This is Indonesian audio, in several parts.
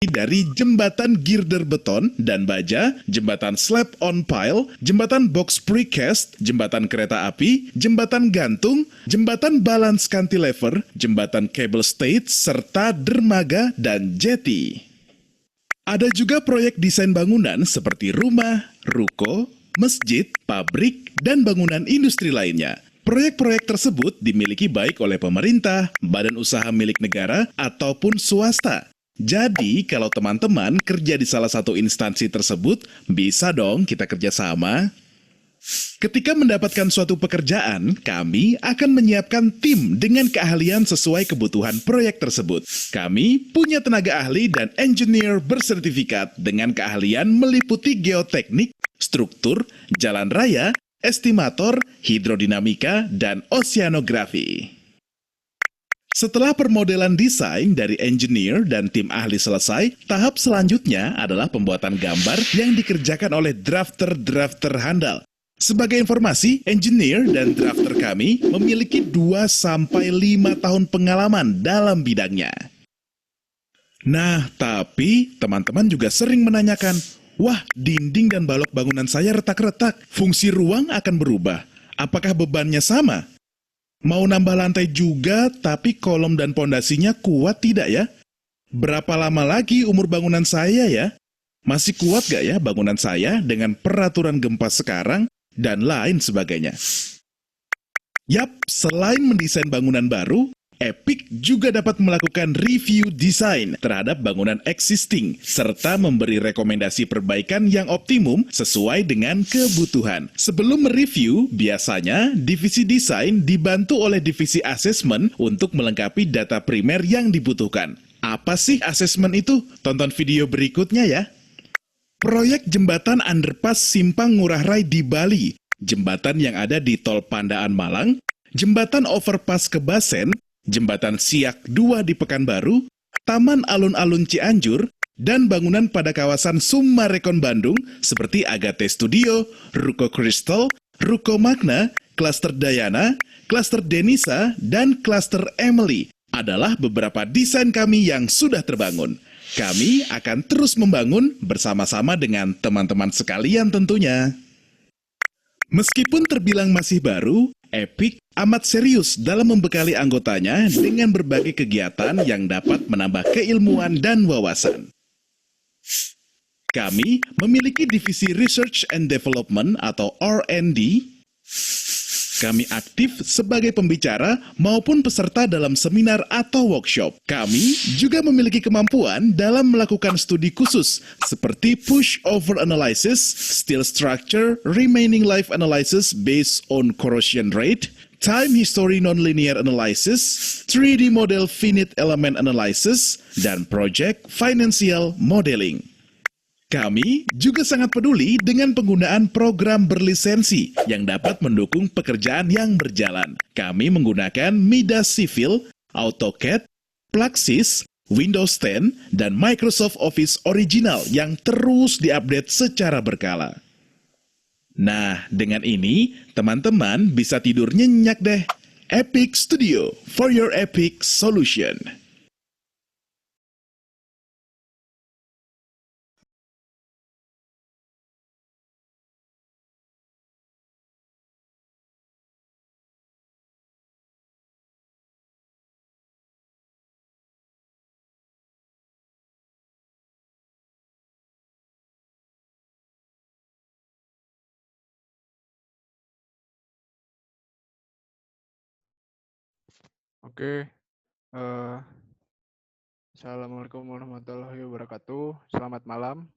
Dari jembatan girder beton dan baja, jembatan slab on pile, jembatan box precast, jembatan kereta api, jembatan gantung, jembatan balance cantilever, jembatan cable stayed, serta dermaga dan jetty. Ada juga proyek desain bangunan seperti rumah, ruko, masjid, pabrik, dan bangunan industri lainnya. Proyek-proyek tersebut dimiliki baik oleh pemerintah, badan usaha milik negara, ataupun swasta. Jadi, kalau teman-teman kerja di salah satu instansi tersebut, bisa dong kita kerjasama. Ketika mendapatkan suatu pekerjaan, kami akan menyiapkan tim dengan keahlian sesuai kebutuhan proyek tersebut. Kami punya tenaga ahli dan engineer bersertifikat dengan keahlian meliputi geoteknik, struktur, jalan raya, estimator, hidrodinamika, dan oceanografi. Setelah permodelan desain dari engineer dan tim ahli selesai, tahap selanjutnya adalah pembuatan gambar yang dikerjakan oleh drafter-drafter handal. Sebagai informasi, engineer dan drafter kami memiliki 2-5 tahun pengalaman dalam bidangnya. Nah, tapi teman-teman juga sering menanyakan, wah, dinding dan balok bangunan saya retak-retak, fungsi ruang akan berubah. Apakah bebannya sama? Mau nambah lantai juga, tapi kolom dan pondasinya kuat tidak ya? Berapa lama lagi umur bangunan saya ya? Masih kuat gak ya bangunan saya dengan peraturan gempa sekarang? Dan lain sebagainya. Yap, selain mendesain bangunan baru, Epic juga dapat melakukan review desain terhadap bangunan existing, serta memberi rekomendasi perbaikan yang optimum sesuai dengan kebutuhan. Sebelum mereview, biasanya divisi desain dibantu oleh divisi asesmen untuk melengkapi data primer yang dibutuhkan. Apa sih asesmen itu? Tonton video berikutnya ya. Proyek jembatan underpass Simpang Ngurah Rai di Bali, jembatan yang ada di Tol Pandaan Malang, jembatan overpass Kebasen, jembatan Siak 2 di Pekanbaru, Taman Alun-Alun Cianjur, dan bangunan pada kawasan Summarecon Bandung seperti Agate Studio, Ruko Crystal, Ruko Magna, Klaster Dayana, Klaster Denisa, dan Klaster Emily adalah beberapa desain kami yang sudah terbangun. Kami akan terus membangun bersama-sama dengan teman-teman sekalian tentunya. Meskipun terbilang masih baru, Epic amat serius dalam membekali anggotanya dengan berbagai kegiatan yang dapat menambah keilmuan dan wawasan. Kami memiliki divisi Research and Development atau R&D. Kami aktif sebagai pembicara maupun peserta dalam seminar atau workshop. Kami juga memiliki kemampuan dalam melakukan studi khusus seperti pushover analysis, steel structure, remaining life analysis based on corrosion rate, time history nonlinear analysis, 3D model finite element analysis, dan project financial modeling. Kami juga sangat peduli dengan penggunaan program berlisensi yang dapat mendukung pekerjaan yang berjalan. Kami menggunakan Midas Civil, AutoCAD, Plaxis, Windows 10, dan Microsoft Office Original yang terus diupdate secara berkala. Nah, dengan ini, teman-teman bisa tidur nyenyak deh. Epic Studio for your epic solution. Oke, Assalamualaikum warahmatullahi wabarakatuh. Selamat malam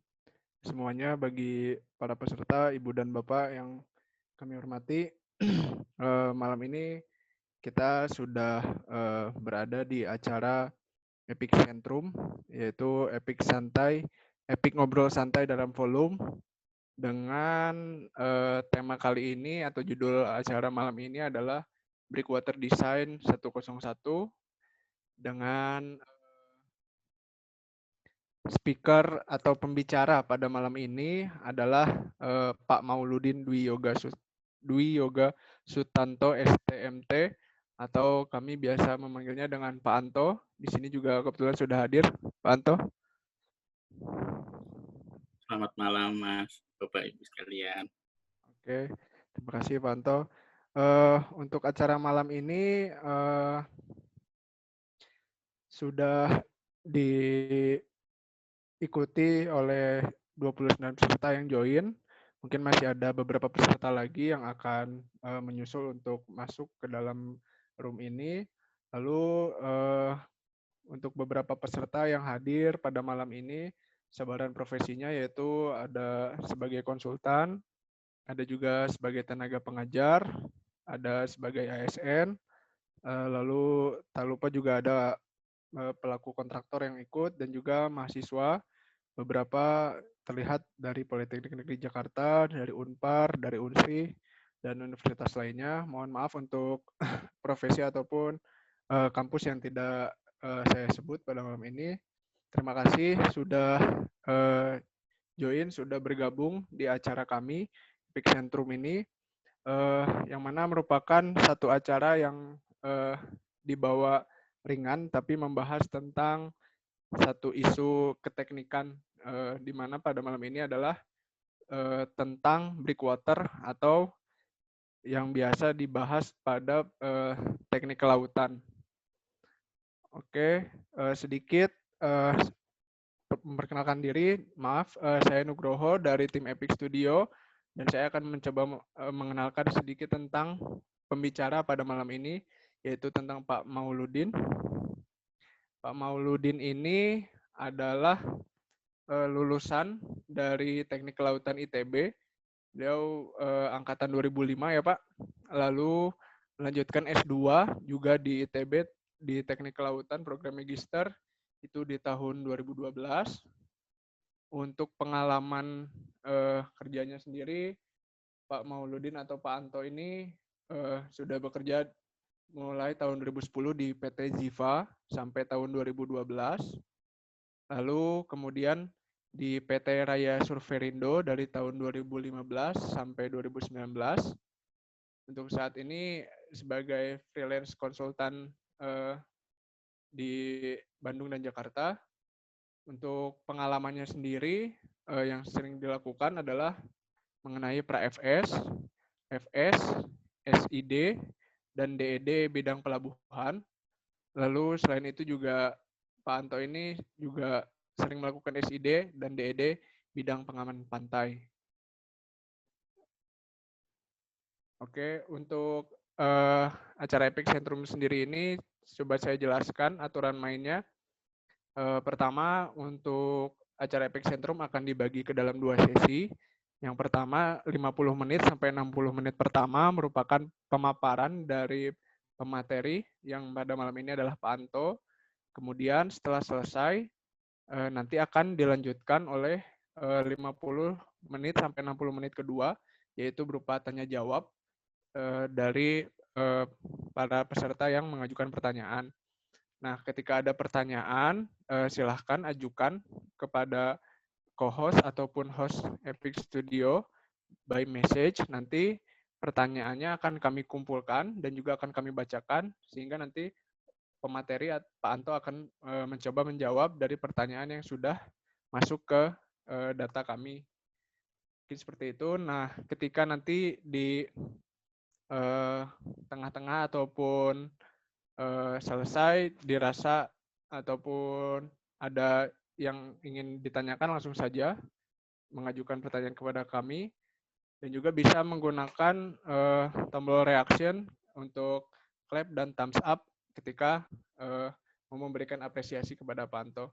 semuanya bagi para peserta, Ibu dan Bapak yang kami hormati. Malam ini kita sudah berada di acara Epic Centrum, yaitu Epic Santai, Epic Ngobrol Santai dalam Volume. Dengan tema kali ini atau judul acara malam ini adalah Breakwater Design 101 dengan speaker atau pembicara pada malam ini adalah Pak Mauludin Dwi Yoga Sutanto STMT, atau kami biasa memanggilnya dengan Pak Anto. Di sini juga kebetulan sudah hadir Pak Anto. Selamat malam, Mas, Bapak Ibu sekalian. Oke, terima kasih Pak Anto. Untuk acara malam ini sudah diikuti oleh 29 peserta yang join. Mungkin masih ada beberapa peserta lagi yang akan menyusul untuk masuk ke dalam room ini. Lalu untuk beberapa peserta yang hadir pada malam ini, sebaran profesinya yaitu ada sebagai konsultan, ada juga sebagai tenaga pengajar, ada sebagai ASN, lalu tak lupa juga ada pelaku kontraktor yang ikut, dan juga mahasiswa. Beberapa terlihat dari Politeknik Negeri Jakarta, dari Unpar, dari Unsri, dan universitas lainnya. Mohon maaf untuk profesi ataupun kampus yang tidak saya sebut pada malam ini. Terima kasih sudah join, sudah bergabung di acara kami, Epicentrum ini, yang mana merupakan satu acara yang dibawa ringan, tapi membahas tentang satu isu keteknikan, di mana pada malam ini adalah tentang breakwater atau yang biasa dibahas pada teknik kelautan. Oke, sedikit memperkenalkan diri. Maaf, saya Nugroho dari tim Epic Studio, dan saya akan mencoba mengenalkan sedikit tentang pembicara pada malam ini, yaitu tentang Pak Mauludin. Pak Mauludin ini adalah lulusan dari Teknik Kelautan ITB. Beliau angkatan 2005 ya Pak. Lalu melanjutkan S2 juga di ITB di Teknik Kelautan program magister itu di tahun 2012. Untuk pengalaman kerjanya sendiri, Pak Mauludin atau Pak Anto ini sudah bekerja mulai tahun 2010 di PT Ziva sampai tahun 2012. Lalu kemudian di PT Raya Surverindo dari tahun 2015 sampai 2019. Untuk saat ini sebagai freelance konsultan di Bandung dan Jakarta. Untuk pengalamannya sendiri yang sering dilakukan adalah mengenai pra-FS, FS, SID, dan DED bidang pelabuhan. Lalu selain itu juga Pak Anto ini juga sering melakukan SID dan DED bidang pengaman pantai. Oke, untuk acara Epicentrum sendiri ini coba saya jelaskan aturan mainnya. Pertama, untuk acara Epicentrum akan dibagi ke dalam 2 sesi. Yang pertama 50 menit sampai 60 menit pertama merupakan pemaparan dari pemateri yang pada malam ini adalah Pak Anto. Kemudian setelah selesai nanti akan dilanjutkan oleh 50 menit sampai 60 menit kedua, yaitu berupa tanya jawab dari para peserta yang mengajukan pertanyaan. Nah, ketika ada pertanyaan, silahkan ajukan kepada co-host ataupun host Epic Studio by message. Nanti pertanyaannya akan kami kumpulkan dan juga akan kami bacakan, sehingga nanti pemateri Pak Anto akan mencoba menjawab dari pertanyaan yang sudah masuk ke data kami. Mungkin seperti itu. Nah, ketika nanti di tengah-tengah ataupun selesai dirasa ataupun ada yang ingin ditanyakan, langsung saja mengajukan pertanyaan kepada kami, dan juga bisa menggunakan tombol reaction untuk clap dan thumbs up ketika mau memberikan apresiasi kepada Pak Anto.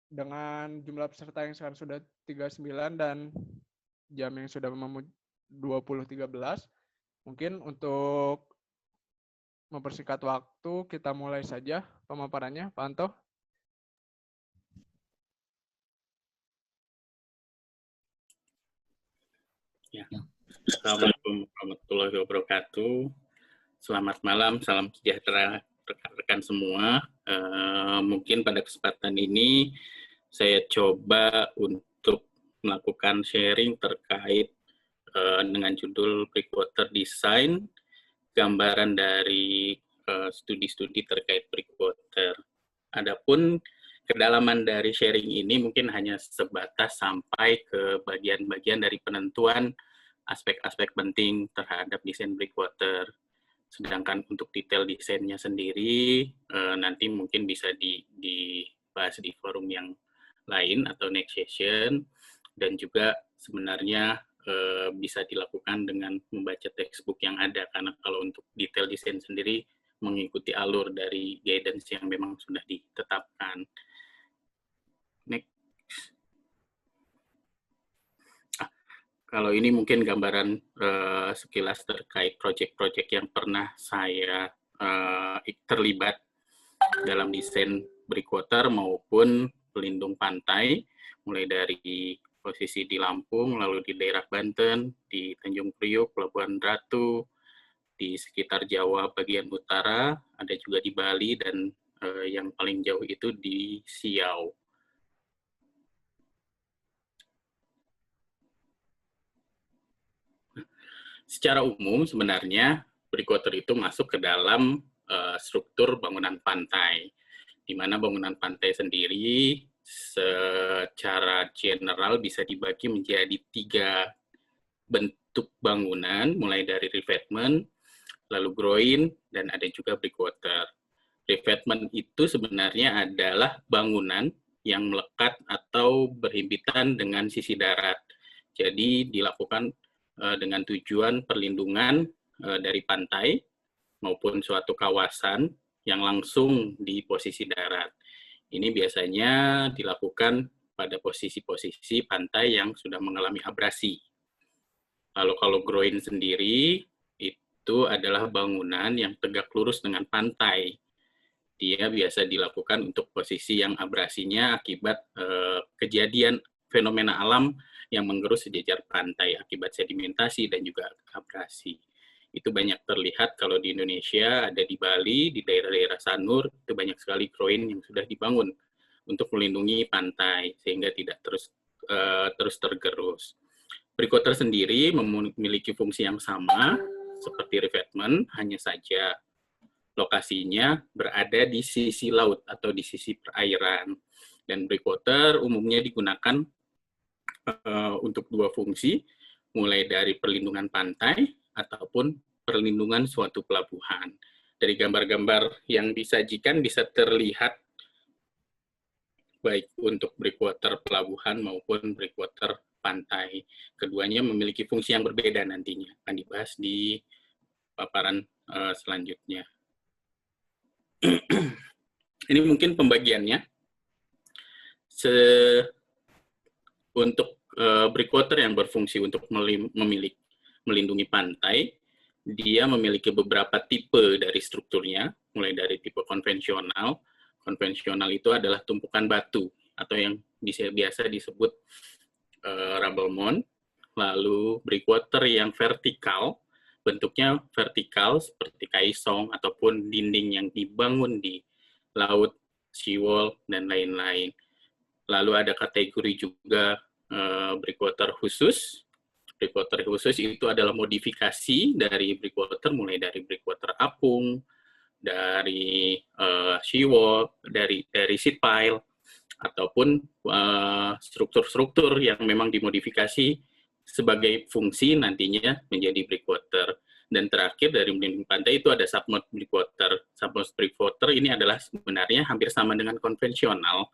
Dengan jumlah peserta yang sekarang sudah 39 dan jam yang sudah 20.13, mungkin untuk mempersingkat waktu, kita mulai saja pemaparannya, Pak Anto. Ya. Assalamualaikum warahmatullahi wabarakatuh. Selamat malam, salam sejahtera rekan-rekan semua. Mungkin pada kesempatan ini saya coba untuk melakukan sharing terkait dengan judul Breakwater Design, gambaran dari studi-studi terkait breakwater. Adapun kedalaman dari sharing ini mungkin hanya sebatas sampai ke bagian-bagian dari penentuan aspek-aspek penting terhadap desain breakwater. Sedangkan untuk detail desainnya sendiri nanti mungkin bisa dibahas di forum yang lain atau next session, dan juga sebenarnya bisa dilakukan dengan membaca textbook yang ada, karena kalau untuk detail desain sendiri mengikuti alur dari guidance yang memang sudah ditetapkan. Next. Kalau ini mungkin gambaran sekilas terkait proyek-proyek yang pernah saya terlibat dalam desain breakwater maupun pelindung pantai, mulai dari posisi di Lampung, lalu di daerah Banten, di Tanjung Priok, Pelabuhan Ratu, di sekitar Jawa bagian utara, ada juga di Bali, dan yang paling jauh itu di Siau. Secara umum sebenarnya breakwater itu masuk ke dalam struktur bangunan pantai, di mana bangunan pantai sendiri secara general bisa dibagi menjadi 3 bentuk bangunan, mulai dari revetment, lalu groin, dan ada juga breakwater. Revetment itu sebenarnya adalah bangunan yang melekat atau berhimpitan dengan sisi darat. Jadi dilakukan dengan tujuan perlindungan dari pantai maupun suatu kawasan yang langsung di posisi darat. Ini biasanya dilakukan pada posisi-posisi pantai yang sudah mengalami abrasi. Lalu kalau groin sendiri, itu adalah bangunan yang tegak lurus dengan pantai. Dia biasa dilakukan untuk posisi yang abrasinya akibat kejadian fenomena alam yang menggerus sejajar pantai akibat sedimentasi dan juga abrasi. Itu banyak terlihat kalau di Indonesia, ada di Bali, di daerah-daerah Sanur, itu banyak sekali groin yang sudah dibangun untuk melindungi pantai sehingga tidak terus tergerus. Breakwater sendiri memiliki fungsi yang sama seperti revetment, hanya saja lokasinya berada di sisi laut atau di sisi perairan. Dan breakwater umumnya digunakan untuk 2 fungsi, mulai dari perlindungan pantai ataupun perlindungan suatu pelabuhan. Dari gambar-gambar yang disajikan bisa terlihat baik untuk breakwater pelabuhan maupun breakwater pantai. Keduanya memiliki fungsi yang berbeda nantinya, akan dibahas di paparan selanjutnya. Ini mungkin pembagiannya. Untuk breakwater yang berfungsi untuk melindungi pantai, dia memiliki beberapa tipe dari strukturnya, mulai dari tipe konvensional. Konvensional itu adalah tumpukan batu, atau yang biasa disebut rubble mound. Lalu breakwater yang vertikal, bentuknya vertikal seperti kaisong ataupun dinding yang dibangun di laut, seawall, dan lain-lain. Lalu ada kategori juga breakwater khusus. Breakwater khusus itu adalah modifikasi dari breakwater, mulai dari breakwater apung, dari seawall, dari seat pile, ataupun struktur-struktur yang memang dimodifikasi sebagai fungsi nantinya menjadi breakwater. Dan terakhir dari melindungi pantai itu ada submerged breakwater. Submerged breakwater ini adalah sebenarnya hampir sama dengan konvensional,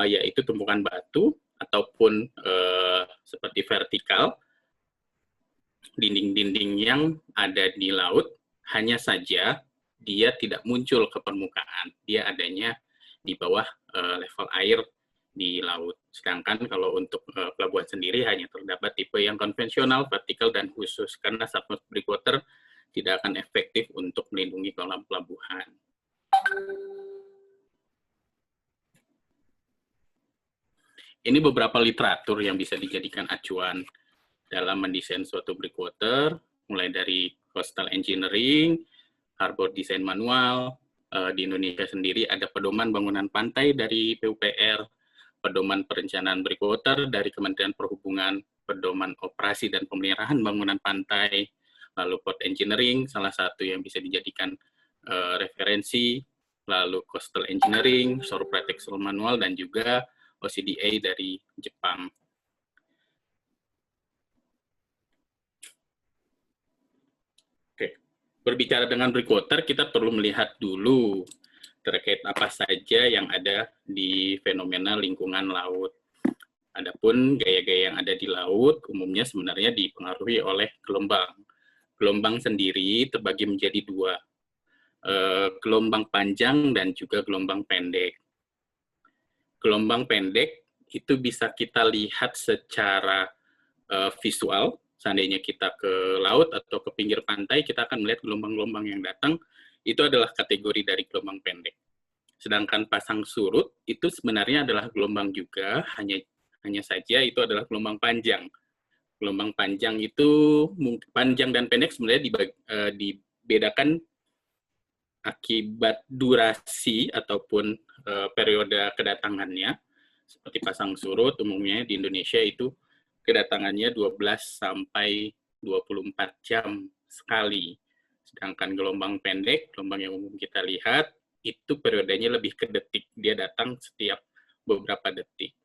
yaitu tumpukan batu ataupun seperti vertikal, dinding-dinding yang ada di laut, hanya saja dia tidak muncul ke permukaan. Dia adanya di bawah level air di laut. Sedangkan kalau untuk pelabuhan sendiri hanya terdapat tipe yang konvensional, vertikal, dan khusus, karena submerged breakwater tidak akan efektif untuk melindungi kolam pelabuhan. Ini beberapa literatur yang bisa dijadikan acuan dalam mendesain suatu breakwater, mulai dari coastal engineering, harbor design manual. Di Indonesia sendiri ada pedoman bangunan pantai dari PUPR, pedoman perencanaan breakwater dari Kementerian Perhubungan, pedoman operasi dan pemeliharaan bangunan pantai, lalu port engineering, salah satu yang bisa dijadikan referensi, lalu coastal engineering, shore protection manual, dan juga OCDA dari Jepang. Oke, berbicara dengan breakwater, kita perlu melihat dulu terkait apa saja yang ada di fenomena lingkungan laut. Adapun gaya-gaya yang ada di laut umumnya sebenarnya dipengaruhi oleh gelombang. Gelombang sendiri terbagi menjadi dua, gelombang panjang dan juga gelombang pendek. Gelombang pendek itu bisa kita lihat secara visual. Seandainya kita ke laut atau ke pinggir pantai, kita akan melihat gelombang-gelombang yang datang, itu adalah kategori dari gelombang pendek. Sedangkan pasang surut itu sebenarnya adalah gelombang juga, hanya saja itu adalah gelombang panjang. Gelombang panjang itu, panjang dan pendek sebenarnya dibedakan akibat durasi ataupun periode kedatangannya. Seperti pasang surut umumnya di Indonesia itu kedatangannya 12 sampai 24 jam sekali. Sedangkan gelombang pendek, gelombang yang umum kita lihat, itu periodenya lebih ke detik. Dia datang setiap beberapa detik.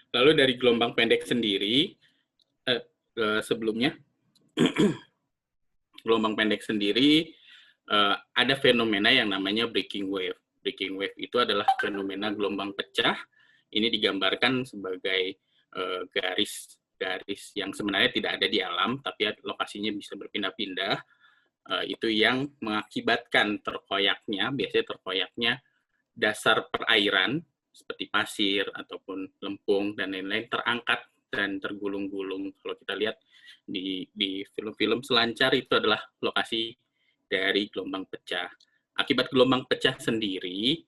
Lalu dari gelombang pendek sendiri, sebelumnya, gelombang pendek sendiri, ada fenomena yang namanya breaking wave. Breaking wave itu adalah fenomena gelombang pecah. Ini digambarkan sebagai garis yang sebenarnya tidak ada di alam, tapi lokasinya bisa berpindah-pindah. Itu yang mengakibatkan biasanya terkoyaknya dasar perairan, seperti pasir ataupun lempung dan lain-lain, terangkat dan tergulung-gulung. Kalau kita lihat di film-film selancar, itu adalah lokasi dari gelombang pecah. Akibat gelombang pecah sendiri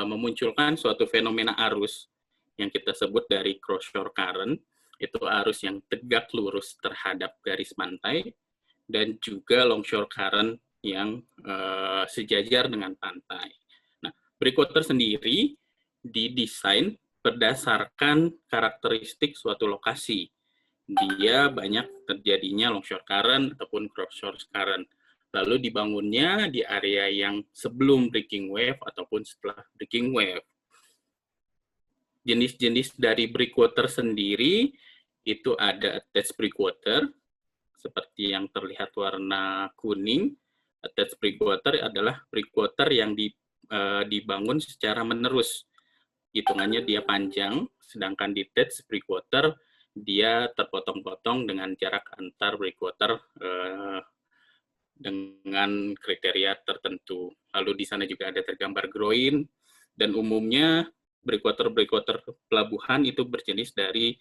memunculkan suatu fenomena arus yang kita sebut dari cross-shore current, itu arus yang tegak lurus terhadap garis pantai, dan juga longshore current yang sejajar dengan pantai. Nah, breakwater sendiri didesain berdasarkan karakteristik suatu lokasi. Dia banyak terjadinya longshore current ataupun cross-shore current. Lalu dibangunnya di area yang sebelum breaking wave ataupun setelah breaking wave. Jenis-jenis dari breakwater sendiri itu ada attached breakwater, seperti yang terlihat warna kuning. Attached breakwater adalah breakwater yang dibangun secara menerus. Hitungannya dia panjang, sedangkan detached breakwater dia terpotong-potong dengan jarak antar breakwater dengan kriteria tertentu. Lalu di sana juga ada tergambar groin, dan umumnya breakwater pelabuhan itu berjenis dari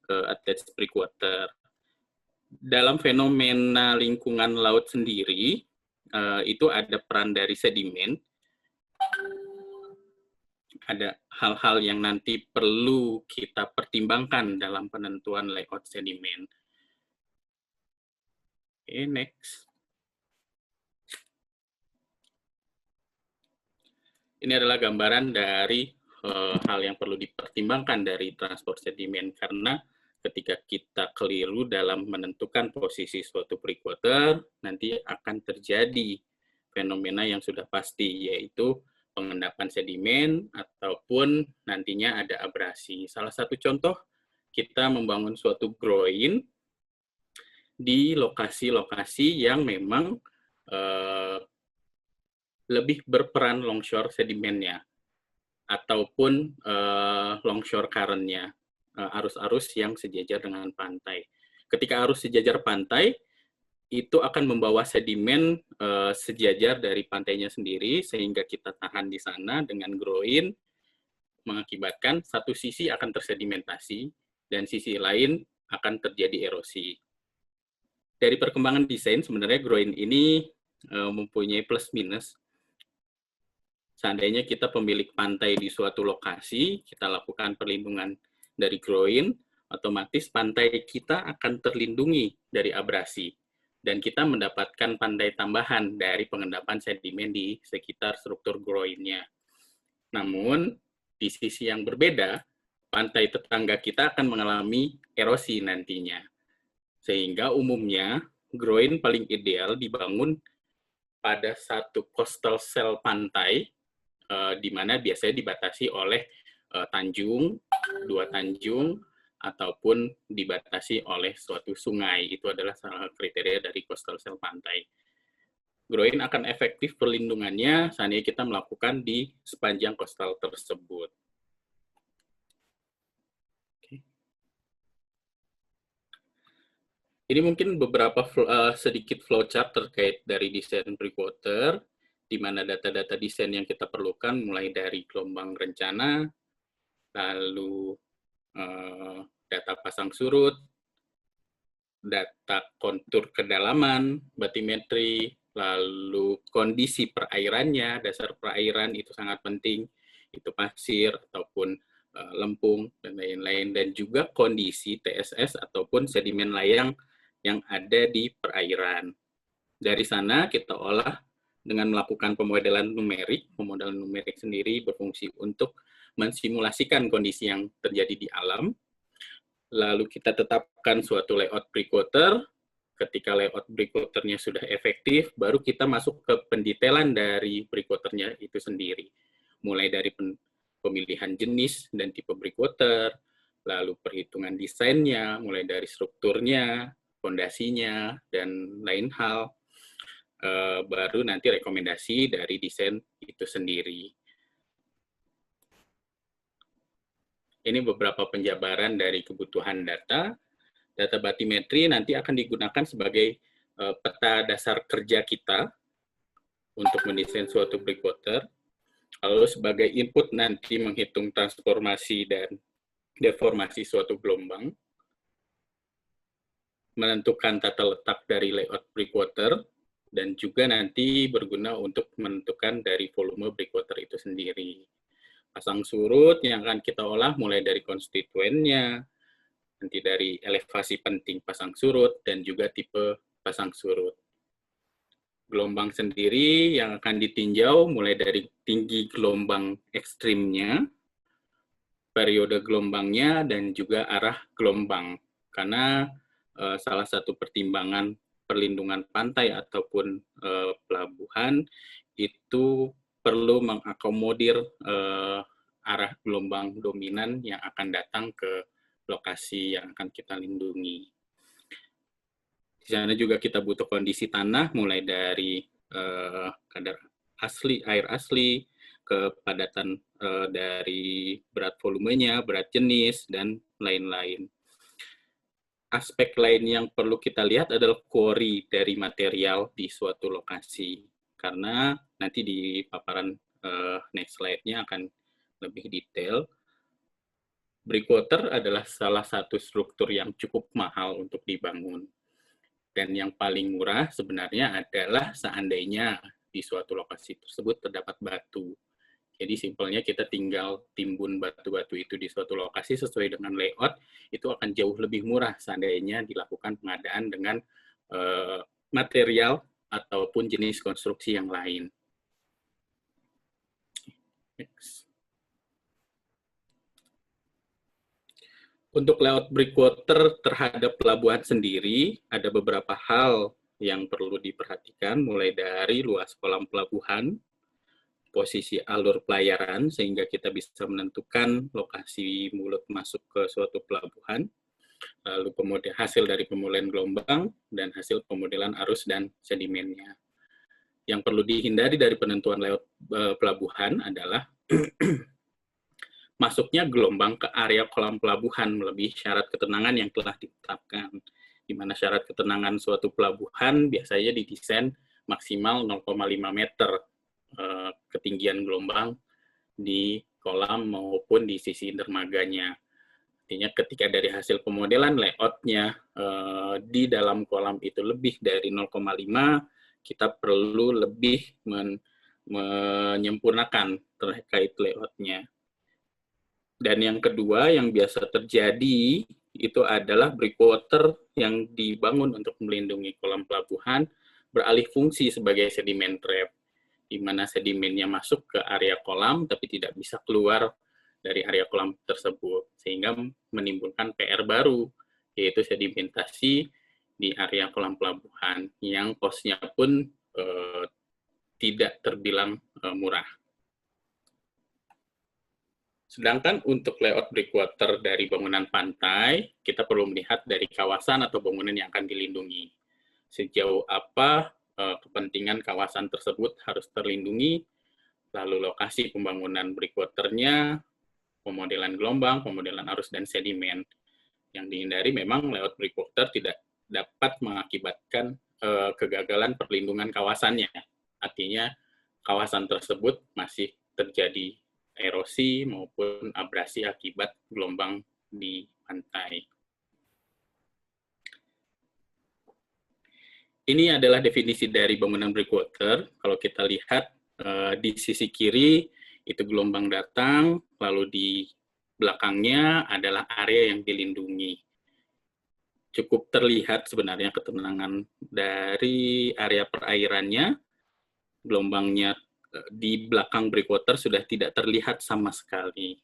attached breakwater. Dalam fenomena lingkungan laut sendiri, itu ada peran dari sedimen. Ada hal-hal yang nanti perlu kita pertimbangkan dalam penentuan layout sedimen. Oke, next. Ini adalah gambaran dari hal yang perlu dipertimbangkan dari transport sedimen, karena ketika kita keliru dalam menentukan posisi suatu breakwater, nanti akan terjadi fenomena yang sudah pasti, yaitu pengendapan sedimen ataupun nantinya ada abrasi. Salah satu contoh, kita membangun suatu groin di lokasi-lokasi yang memang lebih berperan longshore sedimennya ataupun longshore current-nya, arus-arus yang sejajar dengan pantai. Ketika arus sejajar pantai, itu akan membawa sedimen sejajar dari pantainya sendiri, sehingga kita tahan di sana dengan groin, mengakibatkan satu sisi akan tersedimentasi, dan sisi lain akan terjadi erosi. Dari perkembangan desain, sebenarnya groin ini mempunyai plus minus. Seandainya kita pemilik pantai di suatu lokasi, kita lakukan perlindungan dari groin, otomatis pantai kita akan terlindungi dari abrasi. Dan kita mendapatkan pantai tambahan dari pengendapan sedimen di sekitar struktur groinnya. Namun, di sisi yang berbeda, pantai tetangga kita akan mengalami erosi nantinya. Sehingga umumnya, groin paling ideal dibangun pada satu coastal cell pantai, di mana biasanya dibatasi oleh tanjung, dua tanjung, ataupun dibatasi oleh suatu sungai. Itu adalah salah satu kriteria dari coastal cell pantai. Groin akan efektif perlindungannya seandainya kita melakukan di sepanjang coastal tersebut. Ini mungkin beberapa sedikit flowchart terkait dari desain breakwater, di mana data-data desain yang kita perlukan mulai dari gelombang rencana, lalu data pasang surut, data kontur kedalaman, batimetri, lalu kondisi perairannya, dasar perairan itu sangat penting, itu pasir ataupun lempung dan lain-lain, dan juga kondisi TSS ataupun sedimen layang yang ada di perairan. Dari sana kita olah dengan melakukan pemodelan numerik. Pemodelan numerik sendiri berfungsi untuk mensimulasikan kondisi yang terjadi di alam. Lalu kita tetapkan suatu layout breakwater. Ketika layout breakwaternya sudah efektif, baru kita masuk ke pendetailan dari breakwaternya itu sendiri. Mulai dari pemilihan jenis dan tipe breakwater, lalu perhitungan desainnya, mulai dari strukturnya, fondasinya, dan lain hal. Baru nanti rekomendasi dari desain itu sendiri. Ini beberapa penjabaran dari kebutuhan data. Data batimetri nanti akan digunakan sebagai peta dasar kerja kita untuk mendesain suatu breakwater. Lalu sebagai input nanti menghitung transformasi dan deformasi suatu gelombang. Menentukan tata letak dari layout breakwater, dan juga nanti berguna untuk menentukan dari volume breakwater itu sendiri. Pasang surut yang akan kita olah mulai dari konstituennya, nanti dari elevasi penting pasang surut, dan juga tipe pasang surut. Gelombang sendiri yang akan ditinjau mulai dari tinggi gelombang ekstrimnya, periode gelombangnya, dan juga arah gelombang. Karena salah satu pertimbangan perlindungan pantai ataupun pelabuhan itu perlu mengakomodir arah gelombang dominan yang akan datang ke lokasi yang akan kita lindungi. Di sana juga kita butuh kondisi tanah, mulai dari kadar asli, air asli, kepadatan dari berat volumenya, berat jenis, dan lain-lain. Aspek lain yang perlu kita lihat adalah quarry dari material di suatu lokasi. Karena nanti di paparan next slide-nya akan lebih detail. Breakwater adalah salah satu struktur yang cukup mahal untuk dibangun. Dan yang paling murah sebenarnya adalah seandainya di suatu lokasi tersebut terdapat batu. Jadi simpelnya kita tinggal timbun batu-batu itu di suatu lokasi sesuai dengan layout, itu akan jauh lebih murah seandainya dilakukan pengadaan dengan material ataupun jenis konstruksi yang lain. Next. Untuk layout breakwater terhadap pelabuhan sendiri, ada beberapa hal yang perlu diperhatikan, mulai dari luas kolam pelabuhan, posisi alur pelayaran, sehingga kita bisa menentukan lokasi mulut masuk ke suatu pelabuhan, lalu kemudian hasil dari pemodelan gelombang, dan hasil pemodelan arus dan sedimennya. Yang perlu dihindari dari penentuan layout pelabuhan adalah masuknya gelombang ke area kolam pelabuhan melebihi syarat ketenangan yang telah ditetapkan, di mana syarat ketenangan suatu pelabuhan biasanya didesain maksimal 0,5 meter ketinggian gelombang di kolam maupun di sisi dermaganya. Artinya ketika dari hasil pemodelan layoutnya di dalam kolam itu lebih dari 0,5, kita perlu lebih menyempurnakan terkait layoutnya. Dan yang kedua yang biasa terjadi itu adalah breakwater yang dibangun untuk melindungi kolam pelabuhan beralih fungsi sebagai sedimen trap, di mana sedimennya masuk ke area kolam tapi tidak bisa keluar dari area kolam tersebut, sehingga menimbulkan PR baru, yaitu sedimentasi di area kolam pelabuhan yang cost-nya pun tidak terbilang murah. Sedangkan untuk layout breakwater dari bangunan pantai, kita perlu melihat dari kawasan atau bangunan yang akan dilindungi. Sejauh apa kepentingan kawasan tersebut harus terlindungi, lalu lokasi pembangunan breakwater-nya, pemodelan gelombang, pemodelan arus, dan sedimen. Yang dihindari memang layout breakwater tidak dapat mengakibatkan kegagalan perlindungan kawasannya. Artinya kawasan tersebut masih terjadi erosi maupun abrasi akibat gelombang di pantai. Ini adalah definisi dari bangunan breakwater. Kalau kita lihat di sisi kiri itu gelombang datang, lalu di belakangnya adalah area yang dilindungi. Cukup terlihat sebenarnya ketenangan dari area perairannya, gelombangnya di belakang breakwater sudah tidak terlihat sama sekali.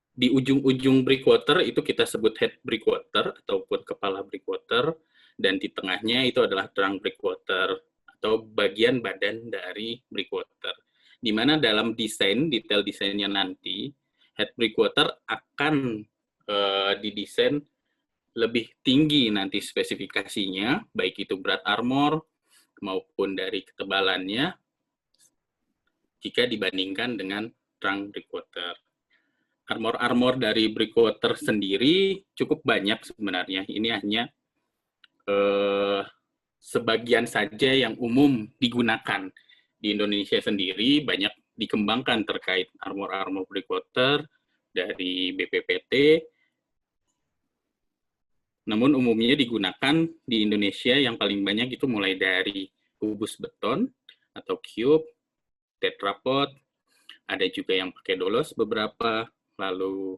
Di ujung-ujung breakwater itu kita sebut head breakwater ataupun kepala breakwater, dan di tengahnya itu adalah trunk breakwater atau bagian badan dari breakwater. Di mana dalam desain, detail desainnya nanti, head breakwater akan didesain lebih tinggi nanti spesifikasinya, baik itu berat armor maupun dari ketebalannya, jika dibandingkan dengan trunk breakwater. Armor-armor dari breakwater sendiri cukup banyak sebenarnya. Ini hanya sebagian saja yang umum digunakan. Di Indonesia sendiri banyak dikembangkan terkait armor-armor breakwater dari BPPT. Namun umumnya digunakan di Indonesia yang paling banyak itu mulai dari kubus beton atau cube, tetrapod, ada juga yang pakai dolos beberapa, lalu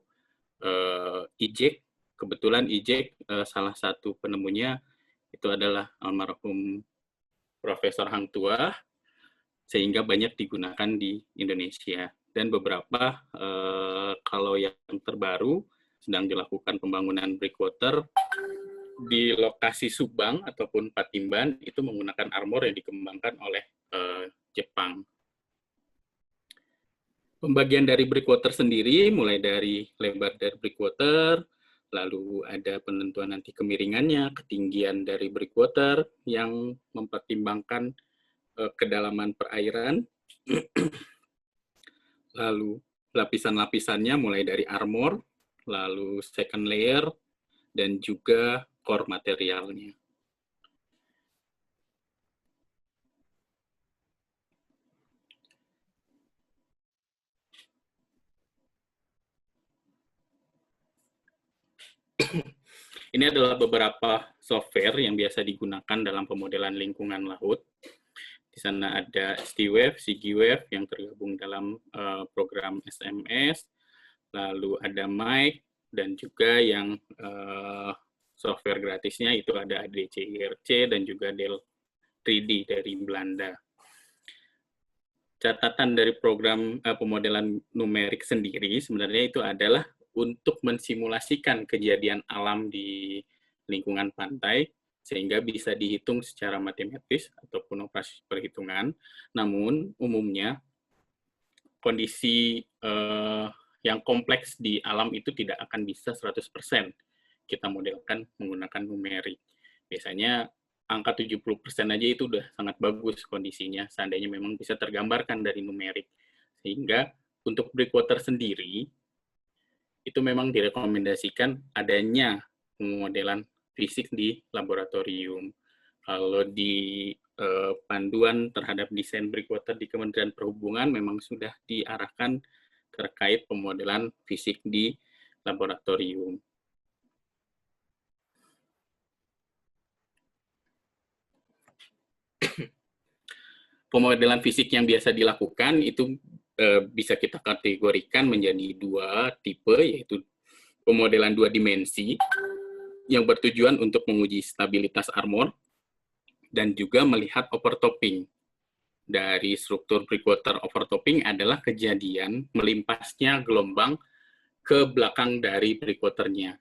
ijek. Kebetulan ijek salah satu penemunya itu adalah almarhum Profesor Hang Tuah, sehingga banyak digunakan di Indonesia. Dan beberapa kalau yang terbaru sedang dilakukan pembangunan breakwater di lokasi Subang ataupun Patimban itu menggunakan armor yang dikembangkan oleh Jepang. Pembagian dari breakwater sendiri mulai dari lebar dari breakwater, lalu ada penentuan nanti kemiringannya, ketinggian dari breakwater yang mempertimbangkan kedalaman perairan, lalu lapisan-lapisannya mulai dari armor, lalu second layer, dan juga core materialnya. Ini adalah beberapa software yang biasa digunakan dalam pemodelan lingkungan laut. Di sana ada SDWave, CGWave yang tergabung dalam program SMS, lalu ada Mike, dan juga yang software gratisnya itu ada ADC IRC dan juga Del 3D dari Belanda. Catatan dari program pemodelan numerik sendiri sebenarnya itu adalah untuk mensimulasikan kejadian alam di lingkungan pantai sehingga bisa dihitung secara matematis ataupun operasi perhitungan. Namun umumnya kondisi yang kompleks di alam itu tidak akan bisa 100% kita modelkan menggunakan numerik. Biasanya angka 70% aja itu udah sangat bagus kondisinya, seandainya memang bisa tergambarkan dari numerik. Sehingga untuk breakwater sendiri, itu memang direkomendasikan adanya pemodelan fisik di laboratorium. Kalau di panduan terhadap desain breakwater di Kementerian Perhubungan memang sudah diarahkan terkait pemodelan fisik di laboratorium. Pemodelan fisik yang biasa dilakukan itu bisa kita kategorikan menjadi dua tipe, yaitu pemodelan dua dimensi yang bertujuan untuk menguji stabilitas armor dan juga melihat overtopping. Dari struktur breakwater overtopping adalah kejadian melimpasnya gelombang ke belakang dari breakwaternya.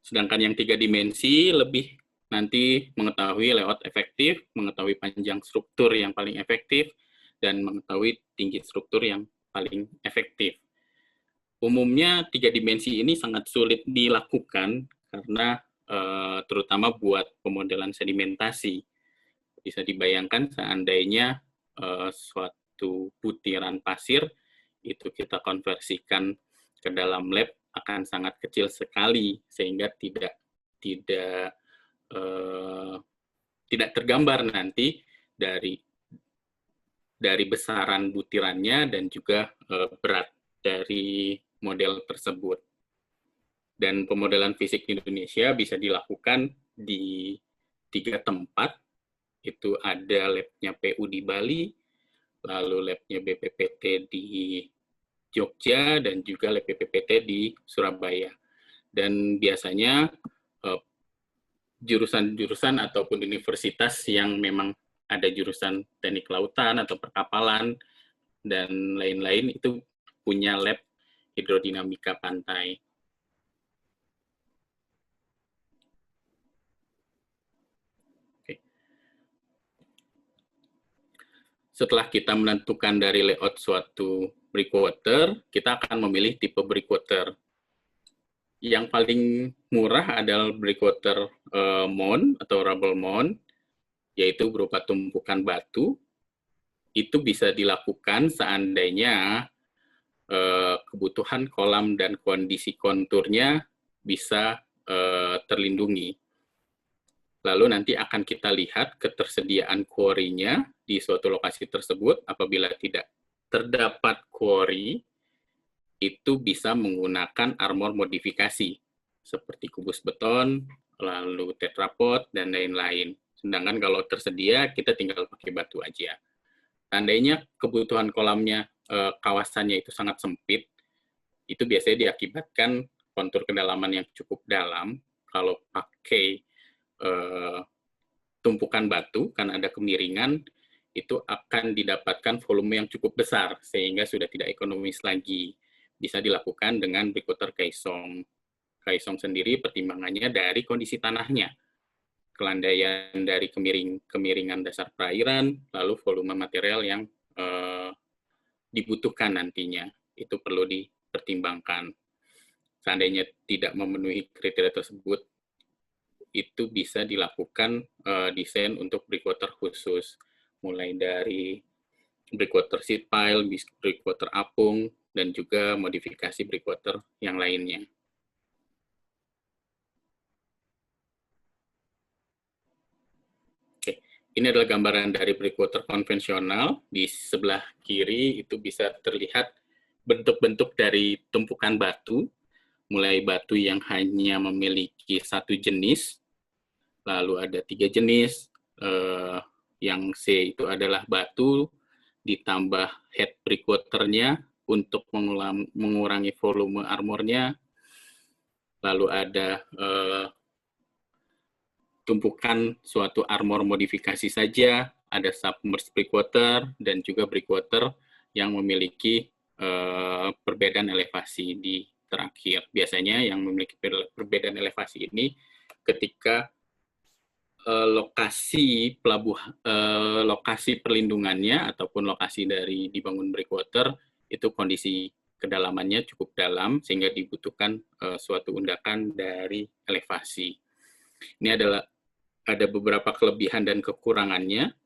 Sedangkan yang tiga dimensi lebih nanti mengetahui layout efektif, mengetahui panjang struktur yang paling efektif, dan mengetahui tinggi struktur yang paling efektif. Umumnya tiga dimensi ini sangat sulit dilakukan karena terutama buat pemodelan sedimentasi. Bisa dibayangkan seandainya suatu butiran pasir itu kita konversikan ke dalam lab akan sangat kecil sekali sehingga tidak tergambar nanti dari besaran butirannya dan juga berat dari model tersebut. Dan pemodelan fisik di Indonesia bisa dilakukan di 3 tempat. Itu ada labnya PU di Bali, lalu labnya BPPT di Jogja, dan juga lab BPPT di Surabaya. Dan biasanya jurusan-jurusan ataupun universitas yang memang ada jurusan teknik lautan atau perkapalan dan lain-lain itu punya lab hidrodinamika pantai. Setelah kita menentukan dari layout suatu breakwater, kita akan memilih tipe breakwater. Yang paling murah adalah breakwater mound atau rubble mound, yaitu berupa tumpukan batu. Itu bisa dilakukan seandainya kebutuhan kolam dan kondisi konturnya bisa terlindungi. Lalu nanti akan kita lihat ketersediaan quarry-nya di suatu lokasi tersebut. Apabila tidak terdapat quarry, itu bisa menggunakan armor modifikasi, seperti kubus beton, lalu tetrapod, dan lain-lain. Sedangkan kalau tersedia, kita tinggal pakai batu aja. Seandainya kebutuhan kolamnya, kawasannya itu sangat sempit, itu biasanya diakibatkan kontur kedalaman yang cukup dalam. Kalau pakai tumpukan batu, kan ada kemiringan, itu akan didapatkan volume yang cukup besar, sehingga sudah tidak ekonomis lagi. Bisa dilakukan dengan breakwater kaisong. Kaisong sendiri pertimbangannya dari kondisi tanahnya, kelandaian dari kemiringan dasar perairan, lalu volume material yang dibutuhkan nantinya. Itu perlu dipertimbangkan. Seandainya tidak memenuhi kriteria tersebut, itu bisa dilakukan desain untuk breakwater khusus, mulai dari breakwater seat pile, breakwater apung, dan juga modifikasi breakwater yang lainnya. Oke, ini adalah gambaran dari breakwater konvensional. Di sebelah kiri itu bisa terlihat bentuk-bentuk dari tumpukan batu, mulai batu yang hanya memiliki satu jenis, lalu ada 3 jenis, yang C itu adalah batu, ditambah head breakwater-nya untuk mengurangi volume armornya, lalu ada tumpukan suatu armor modifikasi saja, ada submerged breakwater, dan juga breakwater yang memiliki perbedaan elevasi di terakhir. Biasanya yang memiliki perbedaan elevasi ini ketika lokasi perlindungannya ataupun lokasi dari dibangun breakwater itu kondisi kedalamannya cukup dalam sehingga dibutuhkan suatu undakan dari elevasi. Ini ada beberapa kelebihan dan kekurangannya.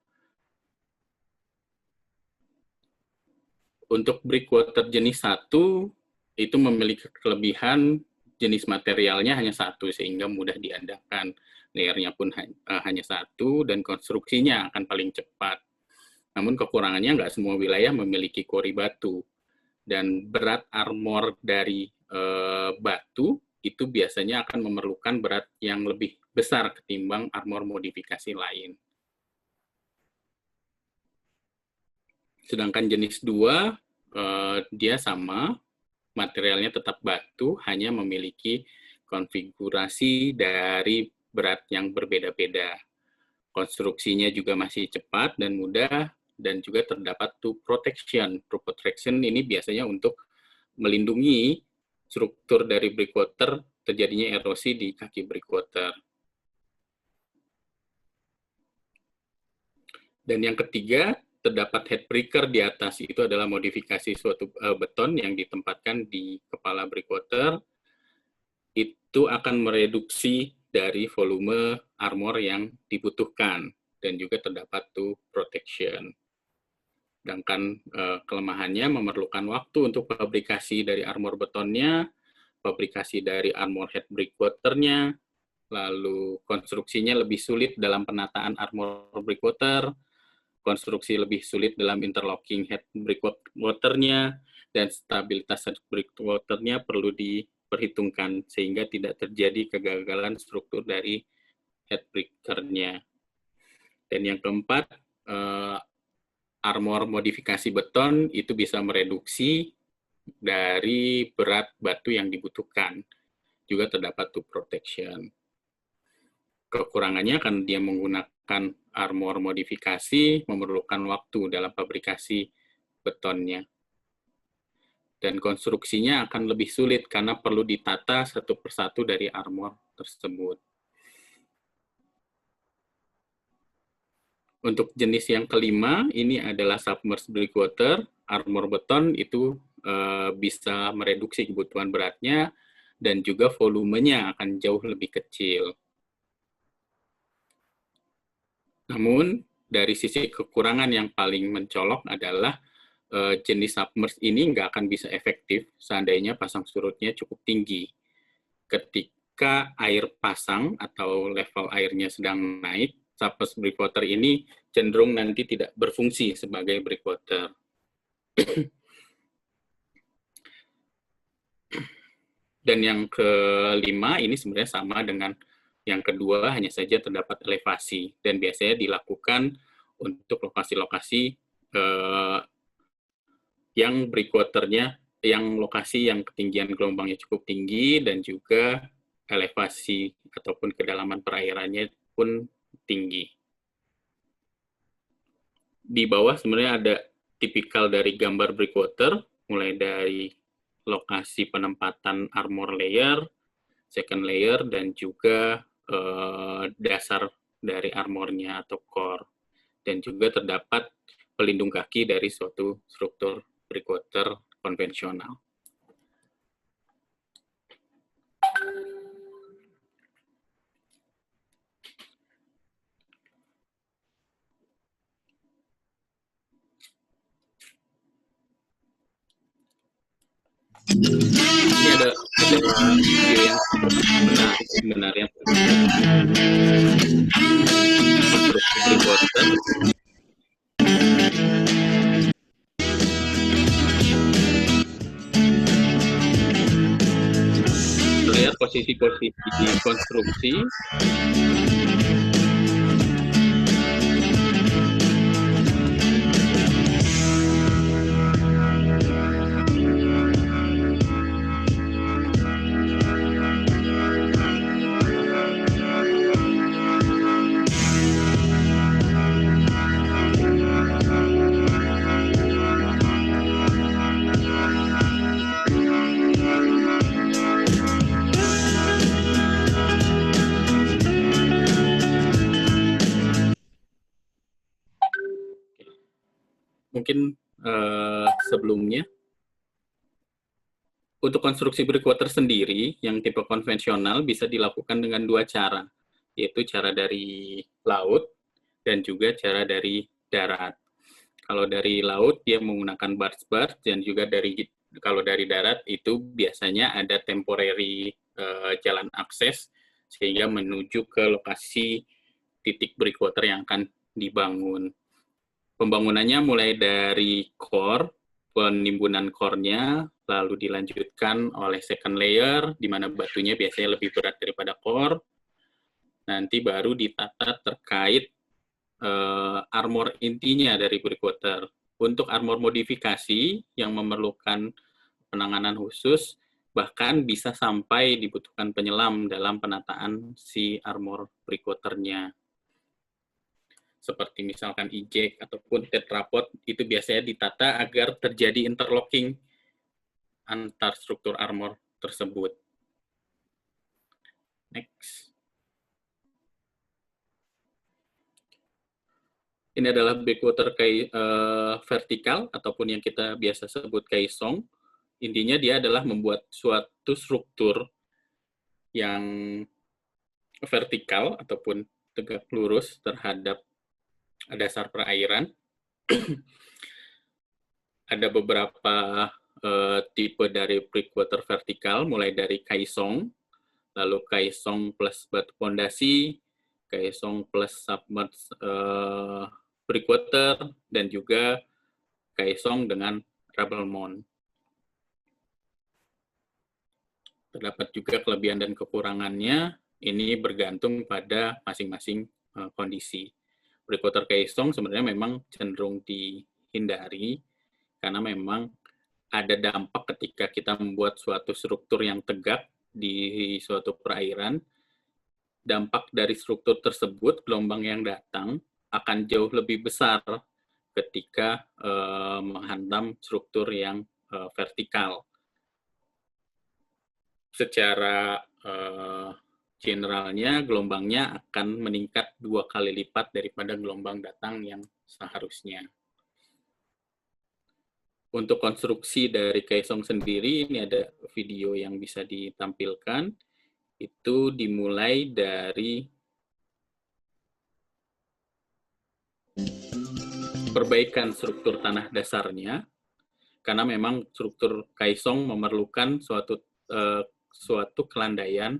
Untuk breakwater jenis 1 itu memiliki kelebihan jenis materialnya hanya 1 sehingga mudah diadakan. Layernya pun hanya 1 dan konstruksinya akan paling cepat. Namun kekurangannya nggak semua wilayah memiliki quarry batu. Dan berat armor dari batu itu biasanya akan memerlukan berat yang lebih besar ketimbang armor modifikasi lain. Sedangkan jenis 2, dia sama, materialnya tetap batu, hanya memiliki konfigurasi dari berat yang berbeda-beda. Konstruksinya juga masih cepat dan mudah, dan juga terdapat two protection. Two protection ini biasanya untuk melindungi struktur dari breakwater terjadinya erosi di kaki breakwater. Dan yang ketiga, terdapat headbreaker di atas. Itu adalah modifikasi suatu beton yang ditempatkan di kepala breakwater. Itu akan mereduksi dari volume armor yang dibutuhkan. Dan juga terdapat two protection. Sedangkan kelemahannya memerlukan waktu untuk fabrikasi dari armor betonnya, fabrikasi dari armor head breakwater-nya, lalu konstruksinya lebih sulit dalam penataan armor breakwater, konstruksi lebih sulit dalam interlocking head breakwater-nya, dan stabilitas head breakwater-nya perlu diperhitungkan sehingga tidak terjadi kegagalan struktur dari head breaker-nya. Dan yang keempat, armor modifikasi beton itu bisa mereduksi dari berat batu yang dibutuhkan. Juga terdapat two protection. Kekurangannya kan dia menggunakan armor modifikasi, memerlukan waktu dalam fabrikasi betonnya. Dan konstruksinya akan lebih sulit karena perlu ditata satu persatu dari armor tersebut. Untuk jenis yang kelima, ini adalah submerged breakwater. Armor beton itu bisa mereduksi kebutuhan beratnya, dan juga volumenya akan jauh lebih kecil. Namun, dari sisi kekurangan yang paling mencolok adalah jenis submerged ini nggak akan bisa efektif seandainya pasang surutnya cukup tinggi. Ketika air pasang atau level airnya sedang naik, submerged breakwater ini cenderung nanti tidak berfungsi sebagai breakwater. Dan yang kelima ini sebenarnya sama dengan yang kedua, hanya saja terdapat elevasi, dan biasanya dilakukan untuk lokasi-lokasi yang breakwater-nya, yang lokasi yang ketinggian gelombangnya cukup tinggi, dan juga elevasi ataupun kedalaman perairannya pun tinggi. Di bawah sebenarnya ada tipikal dari gambar breakwater, mulai dari lokasi penempatan armor layer, second layer, dan juga dasar dari armornya atau core. Dan juga terdapat pelindung kaki dari suatu struktur breakwater konvensional. Ini ada video yang menarik sebenarnya. Konstruksi breakwater. Lihat posisi-posisi konstruksi. Mungkin sebelumnya, untuk konstruksi breakwater sendiri, yang tipe konvensional bisa dilakukan dengan dua cara, yaitu cara dari laut dan juga cara dari darat. Kalau dari laut, dia menggunakan barge, dan juga kalau dari darat itu biasanya ada temporary jalan akses, sehingga menuju ke lokasi titik breakwater yang akan dibangun. Pembangunannya mulai dari core, penimbunan core-nya, lalu dilanjutkan oleh second layer, di mana batunya biasanya lebih berat daripada core. Nanti baru ditata terkait armor intinya dari breakwater. Untuk armor modifikasi yang memerlukan penanganan khusus, bahkan bisa sampai dibutuhkan penyelam dalam penataan si armor breakwater-nya. Seperti misalkan eject ataupun tetrapod, itu biasanya ditata agar terjadi interlocking antar struktur armor tersebut. Next. Ini adalah backwater vertikal ataupun yang kita biasa sebut kaisong. Intinya dia adalah membuat suatu struktur yang vertikal ataupun tegak lurus terhadap dasar perairan. Ada beberapa tipe dari breakwater vertikal, mulai dari kaisong, lalu kaisong plus batu pondasi, kaisong plus submerged breakwater, dan juga kaisong dengan rubble mound. Terdapat juga kelebihan dan kekurangannya, ini bergantung pada masing-masing kondisi. Breakwater kaisong sebenarnya memang cenderung dihindari, karena memang ada dampak ketika kita membuat suatu struktur yang tegak di suatu perairan. Dampak dari struktur tersebut, gelombang yang datang akan jauh lebih besar ketika menghantam struktur yang vertikal. Secara generalnya, gelombangnya akan meningkat 2 kali lipat daripada gelombang datang yang seharusnya. Untuk konstruksi dari kaisong sendiri, ini ada video yang bisa ditampilkan. Itu dimulai dari perbaikan struktur tanah dasarnya, karena memang struktur kaisong memerlukan suatu kelandaian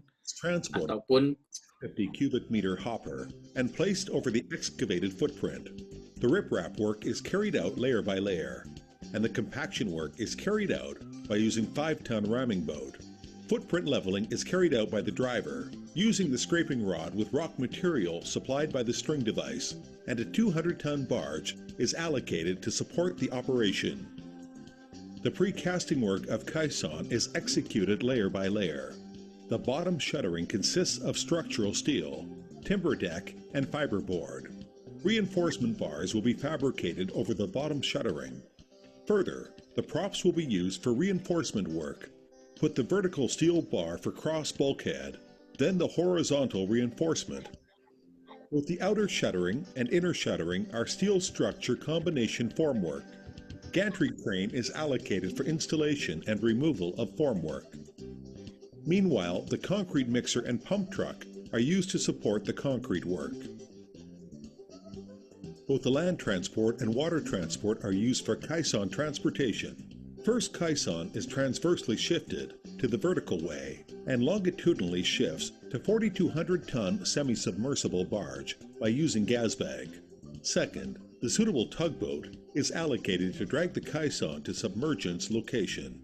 ataupun 50 cubic meter hopper and placed over the excavated footprint. The riprap work is carried out layer by layer, and the compaction work is carried out by using 5-ton ramming boat. Footprint leveling is carried out by the driver, using the scraping rod with rock material supplied by the string device, and a 200-ton barge is allocated to support the operation. The precasting work of caisson is executed layer by layer. The bottom shuttering consists of structural steel, timber deck, and fiberboard. Reinforcement bars will be fabricated over the bottom shuttering. Further, the props will be used for reinforcement work. Put the vertical steel bar for cross bulkhead, then the horizontal reinforcement. Both the outer shuttering and inner shuttering are steel structure combination formwork. Gantry crane is allocated for installation and removal of formwork. Meanwhile, the concrete mixer and pump truck are used to support the concrete work. Both the land transport and water transport are used for caisson transportation. First caisson is transversely shifted to the vertical way and longitudinally shifts to 4,200-ton semi-submersible barge by using gas bag. Second, the suitable tugboat is allocated to drag the caisson to submergence location.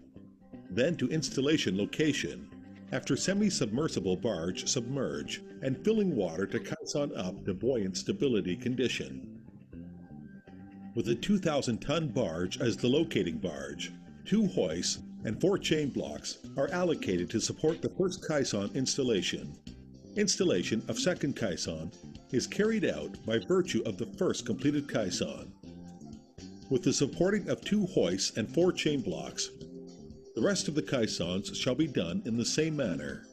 Then to installation location, after semi-submersible barge submerge and filling water to caisson up to buoyant stability condition. With a 2,000-ton barge as the locating barge, 2 hoists and 4 chain blocks are allocated to support the first caisson installation. Installation of second caisson is carried out by virtue of the first completed caisson. With the supporting of 2 hoists and 4 chain blocks, the rest of the caissons shall be done in the same manner.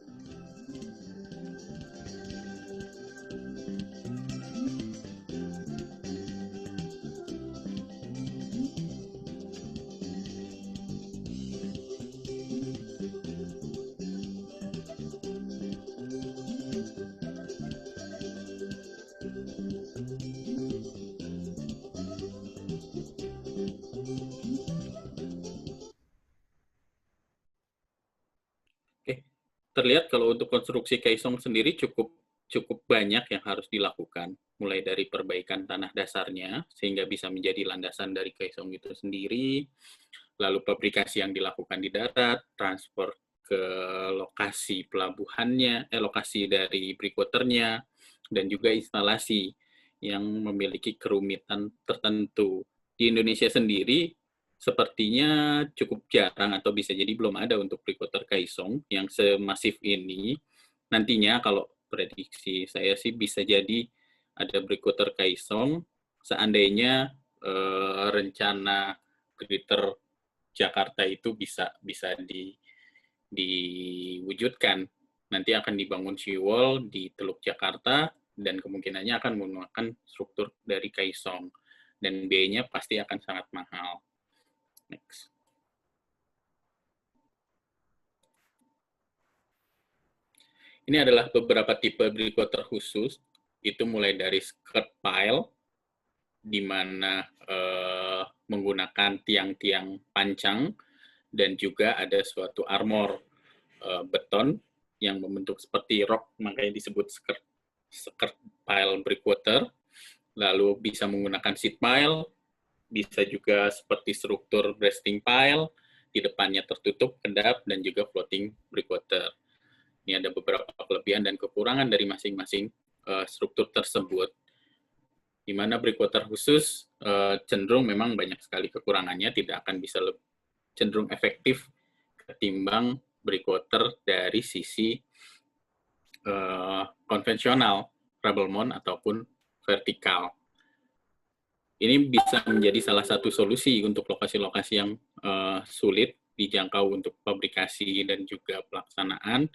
Terlihat kalau untuk konstruksi kaisong sendiri cukup banyak yang harus dilakukan, mulai dari perbaikan tanah dasarnya sehingga bisa menjadi landasan dari kaisong itu sendiri, lalu fabrikasi yang dilakukan di darat, transport ke lokasi pelabuhannya, lokasi dari breakwaternya, dan juga instalasi yang memiliki kerumitan tertentu di Indonesia sendiri sepertinya cukup jarang atau bisa jadi belum ada untuk breakwater kaisong yang semasif ini. Nantinya kalau prediksi saya sih bisa jadi ada breakwater kaisong seandainya rencana Greater Jakarta itu bisa diwujudkan. Nanti akan dibangun seawall di Teluk Jakarta dan kemungkinannya akan menggunakan struktur dari kaisong dan biayanya pasti akan sangat mahal. Next. Ini adalah beberapa tipe breakwater khusus. Itu mulai dari skirt pile, di mana menggunakan tiang-tiang pancang, dan juga ada suatu armor beton yang membentuk seperti rock, makanya disebut skirt pile breakwater. Lalu bisa menggunakan seat pile, bisa juga seperti struktur breasting pile, di depannya tertutup, kedap, dan juga floating breakwater. Ini ada beberapa kelebihan dan kekurangan dari masing-masing struktur tersebut. Di mana breakwater khusus cenderung memang banyak sekali kekurangannya, tidak akan bisa cenderung efektif ketimbang breakwater dari sisi konvensional, rubble mount ataupun vertikal. Ini bisa menjadi salah satu solusi untuk lokasi-lokasi yang sulit dijangkau untuk fabrikasi dan juga pelaksanaan,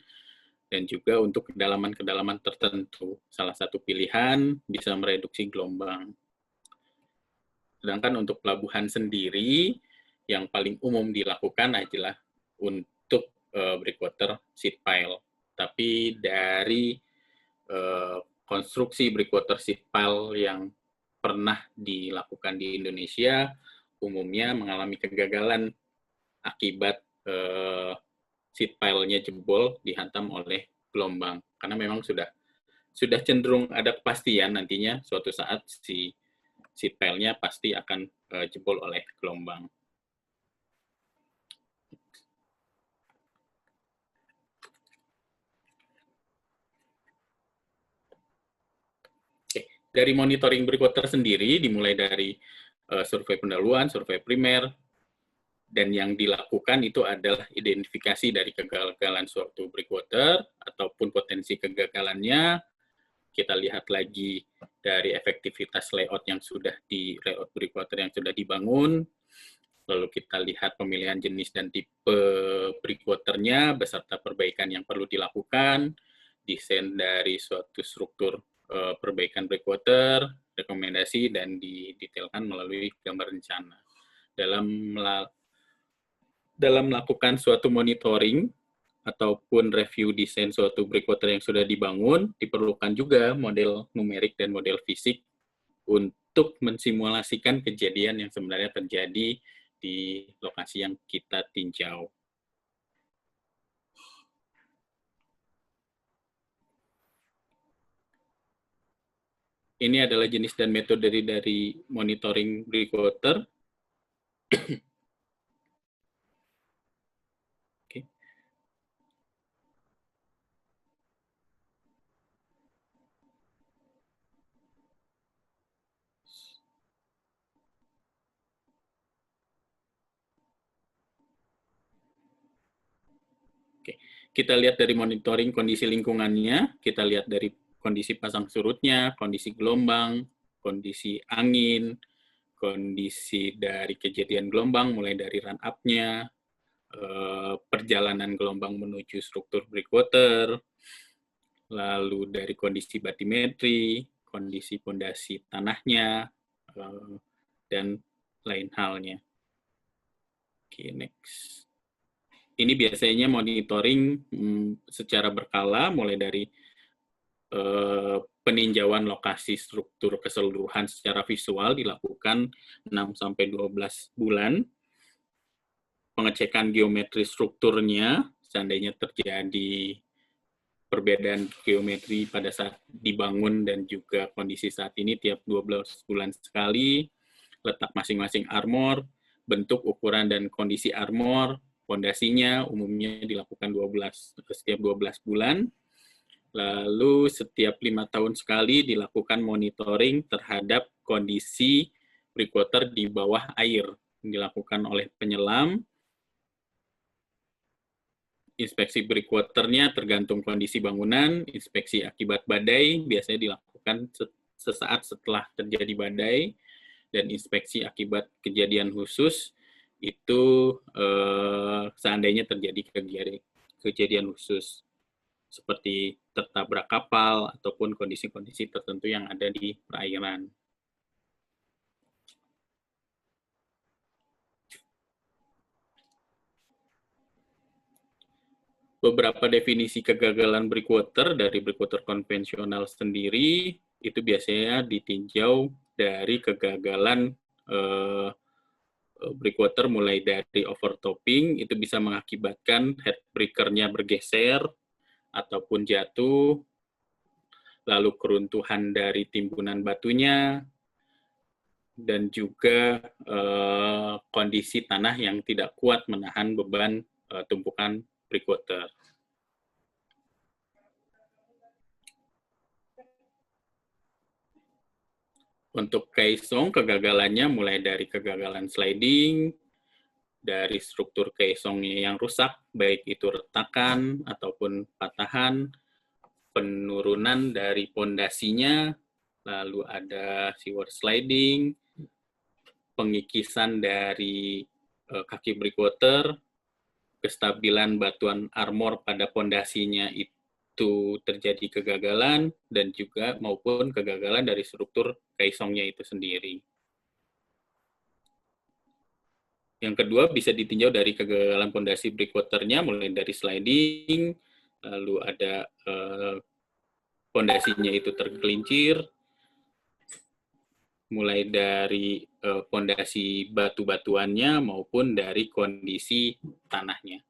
dan juga untuk kedalaman-kedalaman tertentu. Salah satu pilihan bisa mereduksi gelombang. Sedangkan untuk pelabuhan sendiri, yang paling umum dilakukan adalah untuk breakwater seat pile. Tapi dari konstruksi breakwater seat pile yang pernah dilakukan di Indonesia, umumnya mengalami kegagalan akibat seat pile-nya jebol dihantam oleh gelombang. Karena memang sudah cenderung ada kepastian nantinya suatu saat si seat pile-nya pasti akan jebol oleh gelombang. Dari monitoring breakwater sendiri, dimulai dari survei pendahuluan, survei primer, dan yang dilakukan itu adalah identifikasi dari kegagalan suatu breakwater ataupun potensi kegagalannya. Kita lihat lagi dari efektivitas layout layout breakwater yang sudah dibangun. Lalu kita lihat pemilihan jenis dan tipe breakwaternya beserta perbaikan yang perlu dilakukan, desain dari suatu struktur perbaikan breakwater, rekomendasi, dan didetailkan melalui gambar rencana. Dalam melakukan suatu monitoring ataupun review desain suatu breakwater yang sudah dibangun, diperlukan juga model numerik dan model fisik untuk mensimulasikan kejadian yang sebenarnya terjadi di lokasi yang kita tinjau. Ini adalah jenis dan metode dari monitoring breakwater. Oke. Kita lihat dari monitoring kondisi lingkungannya, kita lihat dari kondisi pasang surutnya, kondisi gelombang, kondisi angin, kondisi dari kejadian gelombang, mulai dari run up-nya, perjalanan gelombang menuju struktur breakwater, lalu dari kondisi batimetri, kondisi pondasi tanahnya, dan lain halnya. Oke, next. Ini biasanya monitoring secara berkala, mulai dari peninjauan lokasi struktur keseluruhan secara visual dilakukan 6-12 bulan. Pengecekan geometri strukturnya, seandainya terjadi perbedaan geometri pada saat dibangun dan juga kondisi saat ini tiap 12 bulan sekali, letak masing-masing armor, bentuk, ukuran, dan kondisi armor, fondasinya umumnya dilakukan setiap 12 bulan. Lalu setiap 5 tahun sekali dilakukan monitoring terhadap kondisi breakwater di bawah air yang dilakukan oleh penyelam. Inspeksi breakwaternya tergantung kondisi bangunan. Inspeksi akibat badai biasanya dilakukan sesaat setelah terjadi badai, dan inspeksi akibat kejadian khusus itu seandainya terjadi kejadian khusus seperti tertabrak kapal ataupun kondisi-kondisi tertentu yang ada di perairan. Beberapa definisi kegagalan breakwater dari breakwater konvensional sendiri itu biasanya ditinjau dari kegagalan breakwater mulai dari overtopping, itu bisa mengakibatkan headbreaker-nya bergeser ataupun jatuh, lalu keruntuhan dari timbunan batunya, dan juga kondisi tanah yang tidak kuat menahan beban tumpukan breakwater. Untuk caisson, kegagalannya mulai dari kegagalan sliding, dari struktur caissonnya yang rusak, baik itu retakan ataupun patahan, penurunan dari pondasinya, lalu ada seaward sliding, pengikisan dari kaki breakwater, kestabilan batuan armor pada pondasinya itu terjadi kegagalan, dan juga maupun kegagalan dari struktur caissonnya itu sendiri. Yang kedua bisa ditinjau dari kegagalan pondasi breakwaternya, mulai dari sliding, lalu ada pondasinya itu tergelincir, mulai dari pondasi batu-batuannya maupun dari kondisi tanahnya.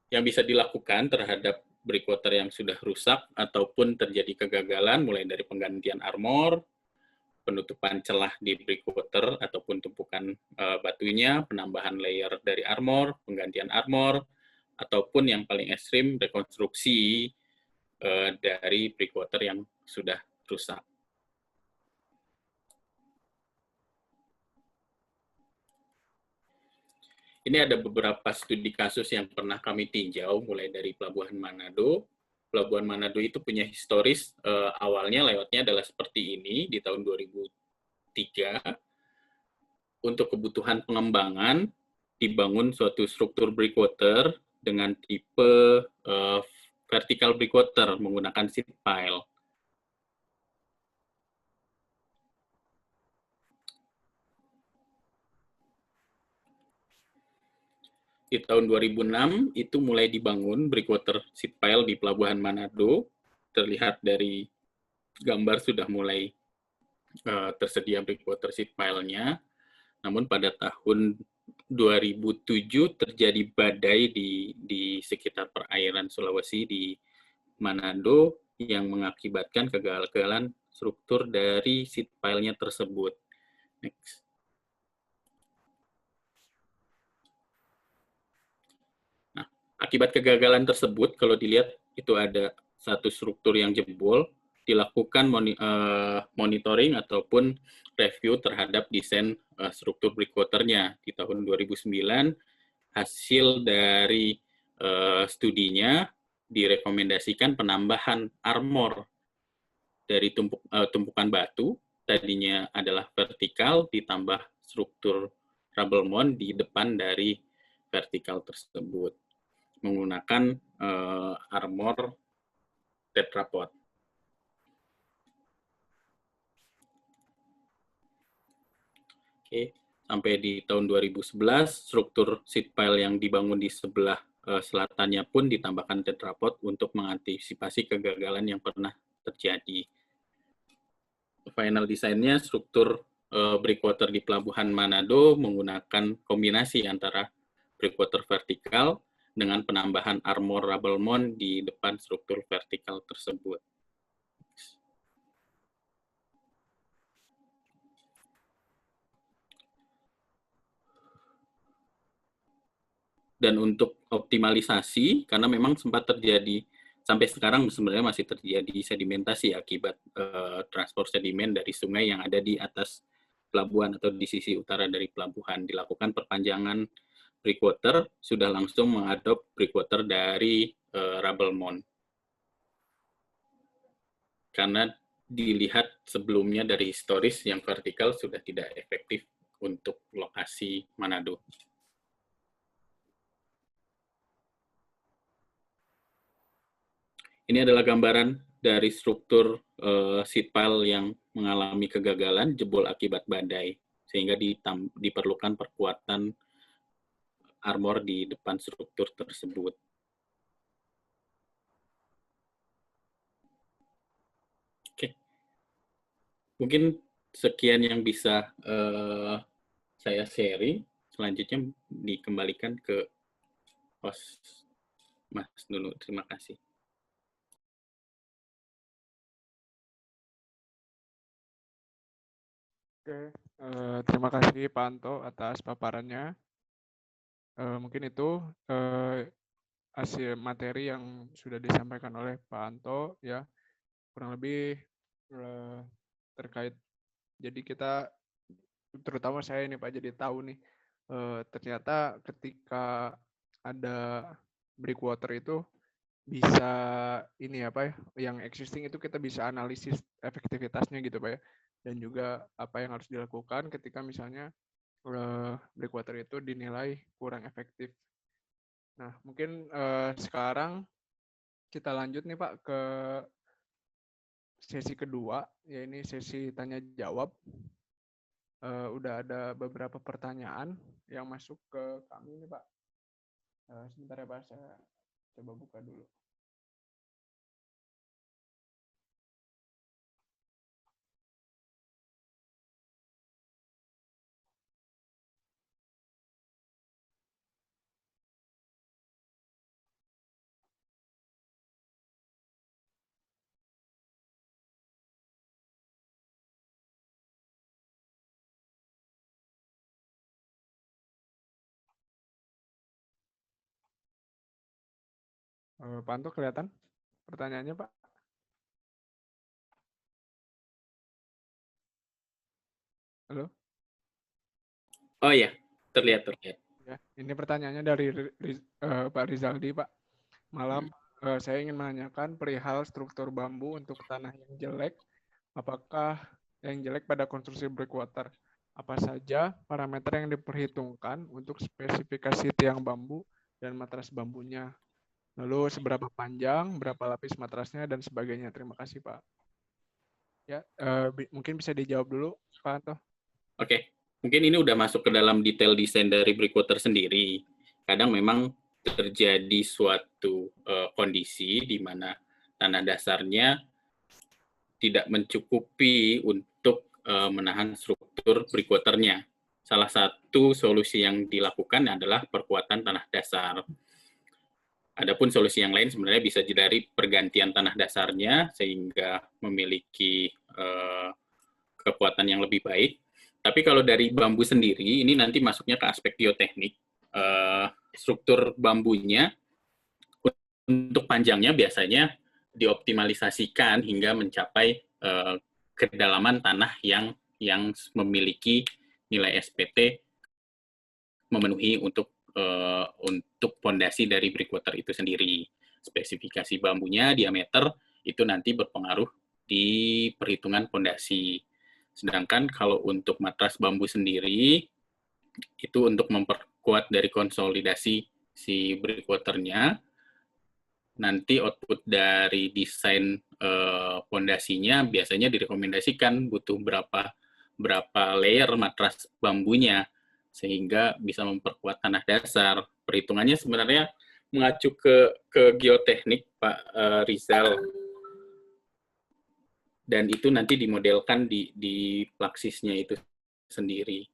Yang bisa dilakukan terhadap breakwater yang sudah rusak ataupun terjadi kegagalan mulai dari penggantian armor, penutupan celah di breakwater ataupun tumpukan batunya, penambahan layer dari armor, penggantian armor, ataupun yang paling ekstrim rekonstruksi dari breakwater yang sudah rusak. Ini ada beberapa studi kasus yang pernah kami tinjau, mulai dari Pelabuhan Manado. Pelabuhan Manado itu punya historis, awalnya layoutnya adalah seperti ini di tahun 2003. Untuk kebutuhan pengembangan, dibangun suatu struktur breakwater dengan tipe vertical breakwater menggunakan seat pile. Di tahun 2006 itu mulai dibangun breakwater seat pile di Pelabuhan Manado. Terlihat dari gambar sudah mulai tersedia breakwater seat pile-nya. Namun pada tahun 2007 terjadi badai di sekitar perairan Sulawesi di Manado yang mengakibatkan kegagalan struktur dari seat pile-nya tersebut. Next. Akibat kegagalan tersebut, kalau dilihat itu ada satu struktur yang jebol, dilakukan monitoring ataupun review terhadap desain struktur breakwater-nya. Di tahun 2009, hasil dari studinya direkomendasikan penambahan armor dari tumpukan batu, tadinya adalah vertikal, ditambah struktur rubble mound di depan dari vertikal tersebut, menggunakan armor tetrapod. Oke, sampai di tahun 2011 struktur seat pile yang dibangun di sebelah selatannya pun ditambahkan tetrapod untuk mengantisipasi kegagalan yang pernah terjadi. Final desainnya struktur breakwater di Pelabuhan Manado menggunakan kombinasi antara breakwater vertikal dengan penambahan armor rubble mound di depan struktur vertikal tersebut. Dan untuk optimalisasi, karena memang sempat terjadi sampai sekarang sebenarnya masih terjadi sedimentasi akibat transport sedimen dari sungai yang ada di atas pelabuhan atau di sisi utara dari pelabuhan. Dilakukan perpanjangan breakwater, sudah langsung mengadop breakwater dari rubble mound. Karena dilihat sebelumnya dari historis yang vertikal sudah tidak efektif untuk lokasi Manado. Ini adalah gambaran dari struktur seed pile yang mengalami kegagalan jebol akibat badai, sehingga diperlukan perkuatan armor di depan struktur tersebut. Oke, mungkin sekian yang bisa saya sharing. Selanjutnya dikembalikan ke host Mas dulu. Terima kasih. Oke, terima kasih Pak Anto atas paparannya. Mungkin itu hasil materi yang sudah disampaikan oleh Pak Anto, ya, kurang lebih terkait. Jadi kita, terutama saya ini Pak, jadi tahu nih, ternyata ketika ada breakwater itu bisa ini apa ya, yang existing itu kita bisa analisis efektivitasnya gitu Pak ya, dan juga apa yang harus dilakukan ketika misalnya breakwater itu dinilai kurang efektif. Nah, mungkin sekarang kita lanjut nih Pak ke sesi kedua, ya ini sesi tanya jawab. Udah ada beberapa pertanyaan yang masuk ke kami nih Pak. Sebentar ya Pak, saya coba buka dulu. Pak Anto, kelihatan pertanyaannya Pak? Halo? Oh iya, terlihat. Ya, ini pertanyaannya dari Pak Rizaldi Pak. Malam, saya ingin menanyakan perihal struktur bambu untuk tanah yang jelek. Apakah yang jelek pada konstruksi breakwater? Apa saja parameter yang diperhitungkan untuk spesifikasi tiang bambu dan matras bambunya? Lalu seberapa panjang, berapa lapis matrasnya, dan sebagainya. Terima kasih, Pak. Ya, mungkin bisa dijawab dulu, Pak Anto. Oke, mungkin ini udah masuk ke dalam detail desain dari breakwater sendiri. Kadang memang terjadi suatu kondisi di mana tanah dasarnya tidak mencukupi untuk menahan struktur breakwaternya. Salah satu solusi yang dilakukan adalah perkuatan tanah dasar. Adapun solusi yang lain sebenarnya bisa dari pergantian tanah dasarnya sehingga memiliki kekuatan yang lebih baik. Tapi kalau dari bambu sendiri, ini nanti masuknya ke aspek geoteknik. Struktur bambunya untuk panjangnya biasanya dioptimalisasikan hingga mencapai kedalaman tanah yang memiliki nilai SPT memenuhi untuk pondasi dari breakwater itu sendiri. Spesifikasi bambunya, diameter, itu nanti berpengaruh di perhitungan pondasi. Sedangkan kalau untuk matras bambu sendiri, itu untuk memperkuat dari konsolidasi si breakwater-nya, nanti output dari desain pondasinya biasanya direkomendasikan butuh berapa layer matras bambunya, sehingga bisa memperkuat tanah dasar. Perhitungannya sebenarnya mengacu ke geoteknik, Pak Rizal. Dan itu nanti dimodelkan di plaksisnya itu sendiri.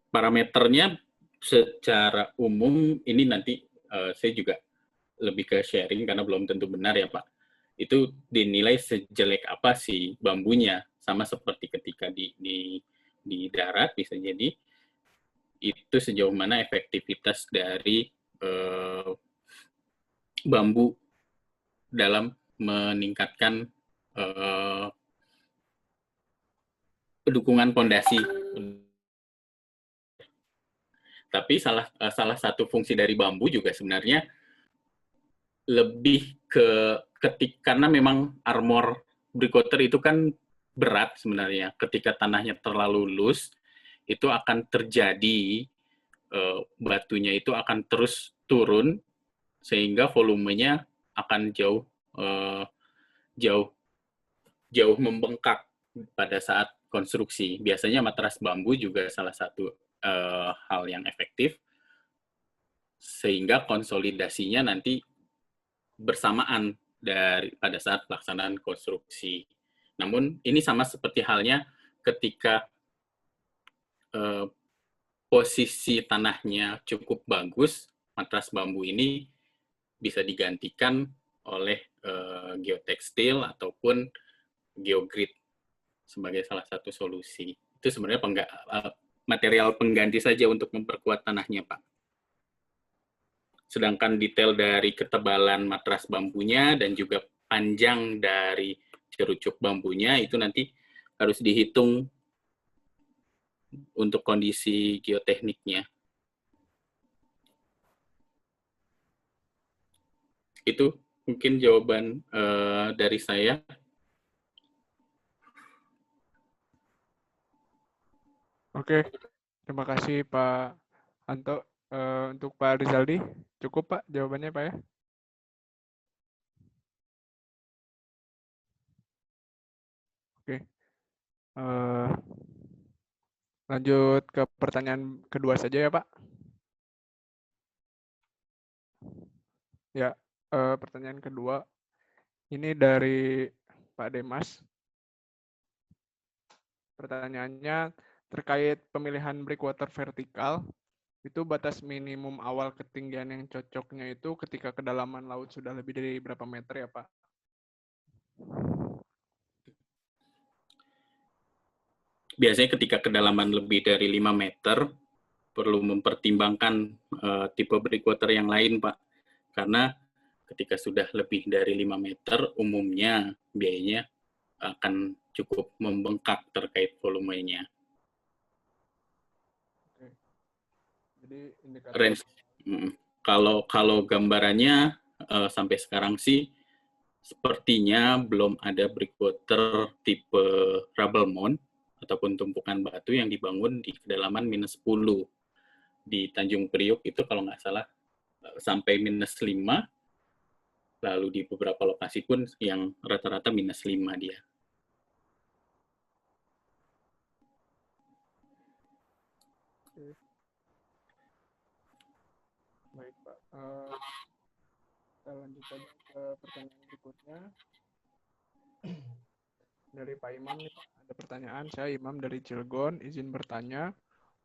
Parameternya secara umum ini nanti saya juga lebih ke sharing karena belum tentu benar ya Pak. Itu dinilai sejelek apa sih bambunya, sama seperti ketika di darat bisa jadi itu sejauh mana efektivitas dari bambu dalam meningkatkan dukungan pondasi. Tapi salah satu fungsi dari bambu juga sebenarnya lebih karena memang armor brickwater itu kan berat sebenarnya. Ketika tanahnya terlalu loose, itu akan terjadi batunya itu akan terus turun sehingga volumenya akan jauh membengkak pada saat konstruksi. Biasanya matras bambu juga salah satu hal yang efektif sehingga konsolidasinya nanti bersamaan pada saat pelaksanaan konstruksi. Namun ini sama seperti halnya ketika posisi tanahnya cukup bagus, matras bambu ini bisa digantikan oleh geotekstil ataupun geogrid sebagai salah satu solusi. Itu sebenarnya material pengganti saja untuk memperkuat tanahnya, Pak. Sedangkan detail dari ketebalan matras bambunya dan juga panjang dari cerucuk bambunya itu nanti harus dihitung untuk kondisi geotekniknya. Itu mungkin jawaban dari saya. Oke, terima kasih Pak Anto. Untuk Pak Rizaldi, cukup Pak jawabannya Pak ya? Oke, lanjut ke pertanyaan kedua saja ya Pak. Ya, pertanyaan kedua ini dari Pak Demas. Pertanyaannya terkait pemilihan breakwater vertikal, itu batas minimum awal ketinggian yang cocoknya itu ketika kedalaman laut sudah lebih dari berapa meter ya Pak? Biasanya ketika kedalaman lebih dari 5 meter, perlu mempertimbangkan tipe breakwater yang lain, Pak. Karena ketika sudah lebih dari 5 meter, umumnya biayanya akan cukup membengkak terkait volumenya. Oke. Jadi indikator Range. Kalau gambarannya sampai sekarang sih sepertinya belum ada breakwater tipe rubble mound ataupun tumpukan batu yang dibangun di kedalaman -10. Di Tanjung Priok itu kalau nggak salah sampai -5, lalu di beberapa lokasi pun yang rata-rata -5 dia. baik Pak. Kita lanjut saja ke pertanyaan berikutnya. Dari Pak Imam nih Pak, ada pertanyaan. Saya Imam dari Cilegon, izin bertanya.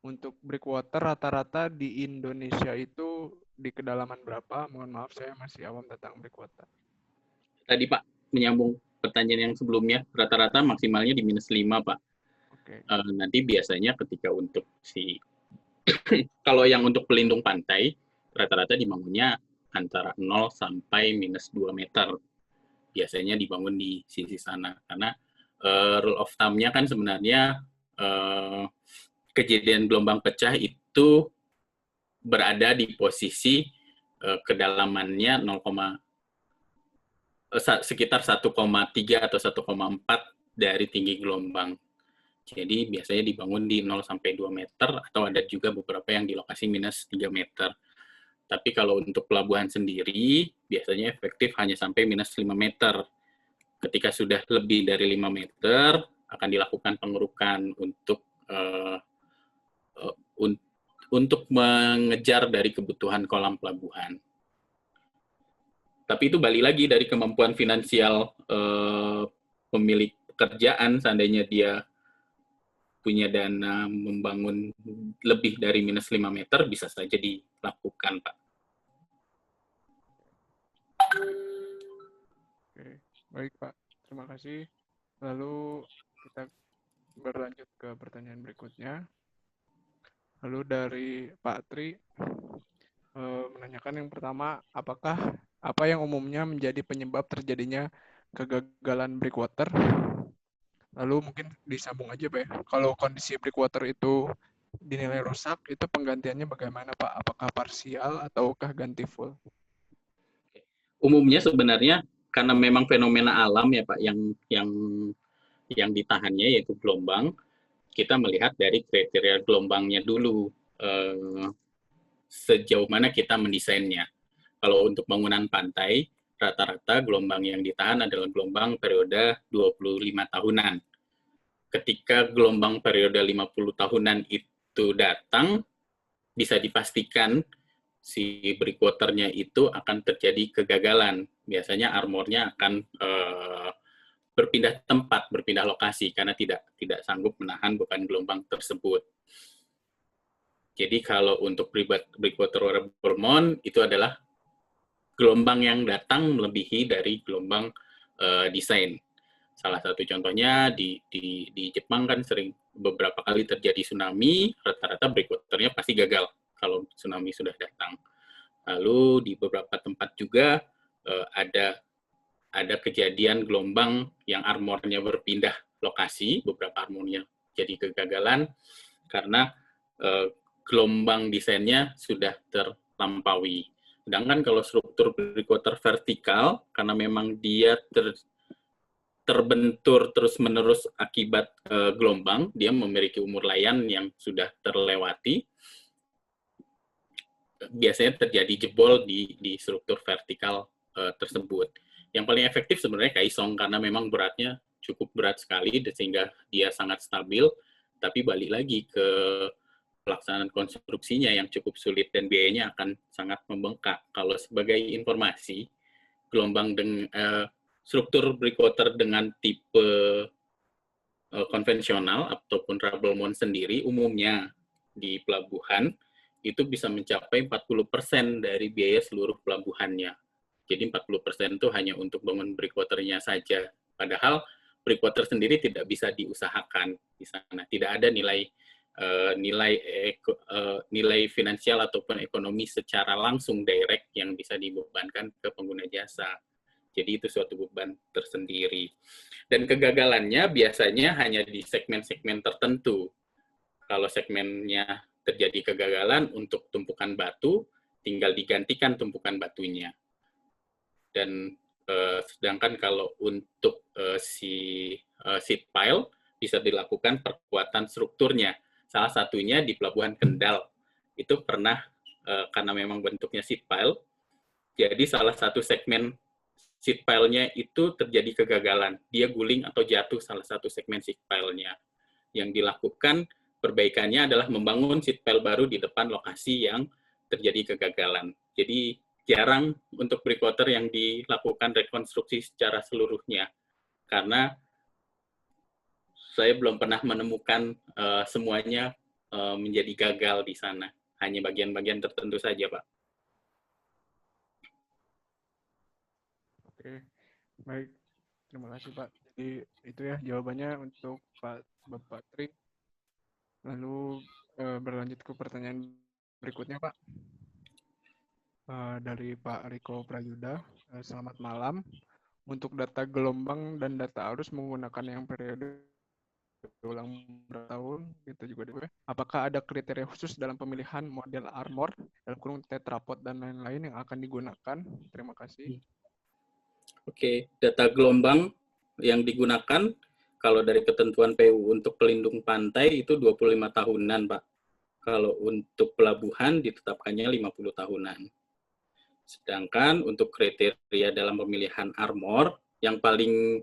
Untuk breakwater rata-rata di Indonesia itu di kedalaman berapa? Mohon maaf saya masih awam tentang breakwater. Tadi Pak, menyambung pertanyaan yang sebelumnya, rata-rata maksimalnya di -5 Pak. Oke. Nanti biasanya ketika untuk kalau yang untuk pelindung pantai, rata-rata dibangunnya antara 0 sampai -2 meter. Biasanya dibangun di sisi sana. Karena rule of thumb-nya kan sebenarnya kejadian gelombang pecah itu berada di posisi kedalamannya sekitar 1,3 atau 1,4 dari tinggi gelombang. Jadi biasanya dibangun di 0 sampai 2 meter atau ada juga beberapa yang di lokasi -3 meter. Tapi kalau untuk pelabuhan sendiri biasanya efektif hanya sampai -5 meter. Ketika sudah lebih dari 5 meter akan dilakukan pengerukan untuk mengejar dari kebutuhan kolam pelabuhan. Tapi itu balik lagi dari kemampuan finansial pemilik pekerjaan, seandainya dia punya dana membangun lebih dari -5 meter, bisa saja dilakukan, Pak. Oke, baik Pak. Terima kasih. Lalu kita berlanjut ke pertanyaan berikutnya. Lalu dari Pak Tri menanyakan yang pertama, apakah apa yang umumnya menjadi penyebab terjadinya kegagalan breakwater? Lalu mungkin disambung aja Pak ya. Kalau kondisi breakwater itu dinilai rusak, itu penggantiannya bagaimana Pak? Apakah parsial ataukah ganti full? Umumnya sebenarnya karena memang fenomena alam ya Pak yang ditahannya yaitu gelombang, kita melihat dari kriteria gelombangnya dulu, sejauh mana kita mendesainnya. Kalau untuk bangunan pantai, rata-rata gelombang yang ditahan adalah gelombang periode 25 tahunan. Ketika gelombang periode 50 tahunan itu datang, bisa dipastikan si breakwater-nya itu akan terjadi kegagalan. Biasanya armornya akan berpindah tempat, berpindah lokasi karena tidak sanggup menahan beban gelombang tersebut. Jadi kalau untuk breakwater Vermont itu adalah gelombang yang datang melebihi dari gelombang desain. Salah satu contohnya di Jepang kan sering beberapa kali terjadi tsunami, rata-rata breakwater-nya pasti gagal kalau tsunami sudah datang. Lalu di beberapa tempat juga ada kejadian gelombang yang armornya berpindah lokasi, beberapa armornya jadi kegagalan karena gelombang desainnya sudah terlampaui. Sedangkan kalau struktur breakwater vertikal, karena memang dia terbentur terus-menerus akibat gelombang, dia memiliki umur layan yang sudah terlewati, biasanya terjadi jebol di struktur vertikal tersebut. Yang paling efektif sebenarnya kaisong, karena memang beratnya cukup berat sekali, sehingga dia sangat stabil, tapi balik lagi ke pelaksanaan konstruksinya yang cukup sulit dan biayanya akan sangat membengkak. Kalau sebagai informasi, gelombang dengan struktur breakwater dengan tipe konvensional ataupun rubble mount sendiri umumnya di pelabuhan itu bisa mencapai 40% dari biaya seluruh pelabuhannya. Jadi 40% itu hanya untuk bangun breakwater-nya saja. Padahal breakwater sendiri tidak bisa diusahakan di sana. Tidak ada nilai finansial ataupun ekonomi secara langsung direct yang bisa dibebankan ke pengguna jasa. Jadi itu suatu beban tersendiri. Dan kegagalannya biasanya hanya di segmen-segmen tertentu. Kalau segmennya terjadi kegagalan untuk tumpukan batu, tinggal digantikan tumpukan batunya. Dan sedangkan kalau untuk seat pile bisa dilakukan perkuatan strukturnya. Salah satunya di Pelabuhan Kendal. Itu pernah karena memang bentuknya seat pile, jadi salah satu segmen seat pile-nya itu terjadi kegagalan. Dia guling atau jatuh salah satu segmen seat pile-nya. Yang dilakukan perbaikannya adalah membangun seat pile baru di depan lokasi yang terjadi kegagalan. Jadi jarang untuk breakwater yang dilakukan rekonstruksi secara seluruhnya. Karena saya belum pernah menemukan semuanya menjadi gagal di sana. Hanya bagian-bagian tertentu saja, Pak. Oke, baik. Terima kasih Pak. Jadi itu ya jawabannya untuk Bapak Tri. Lalu berlanjut ke pertanyaan berikutnya Pak. Dari Pak Riko Prayuda. Selamat malam. Untuk data gelombang dan data arus menggunakan yang periode ulang bertahun, gitu juga deh. Apakah ada kriteria khusus dalam pemilihan model armor, dalam kurung tetrapod dan lain-lain yang akan digunakan? Terima kasih. Oke, data gelombang yang digunakan kalau dari ketentuan PU untuk pelindung pantai itu 25 tahunan, Pak. Kalau untuk pelabuhan ditetapkannya 50 tahunan. Sedangkan untuk kriteria dalam pemilihan armor, yang paling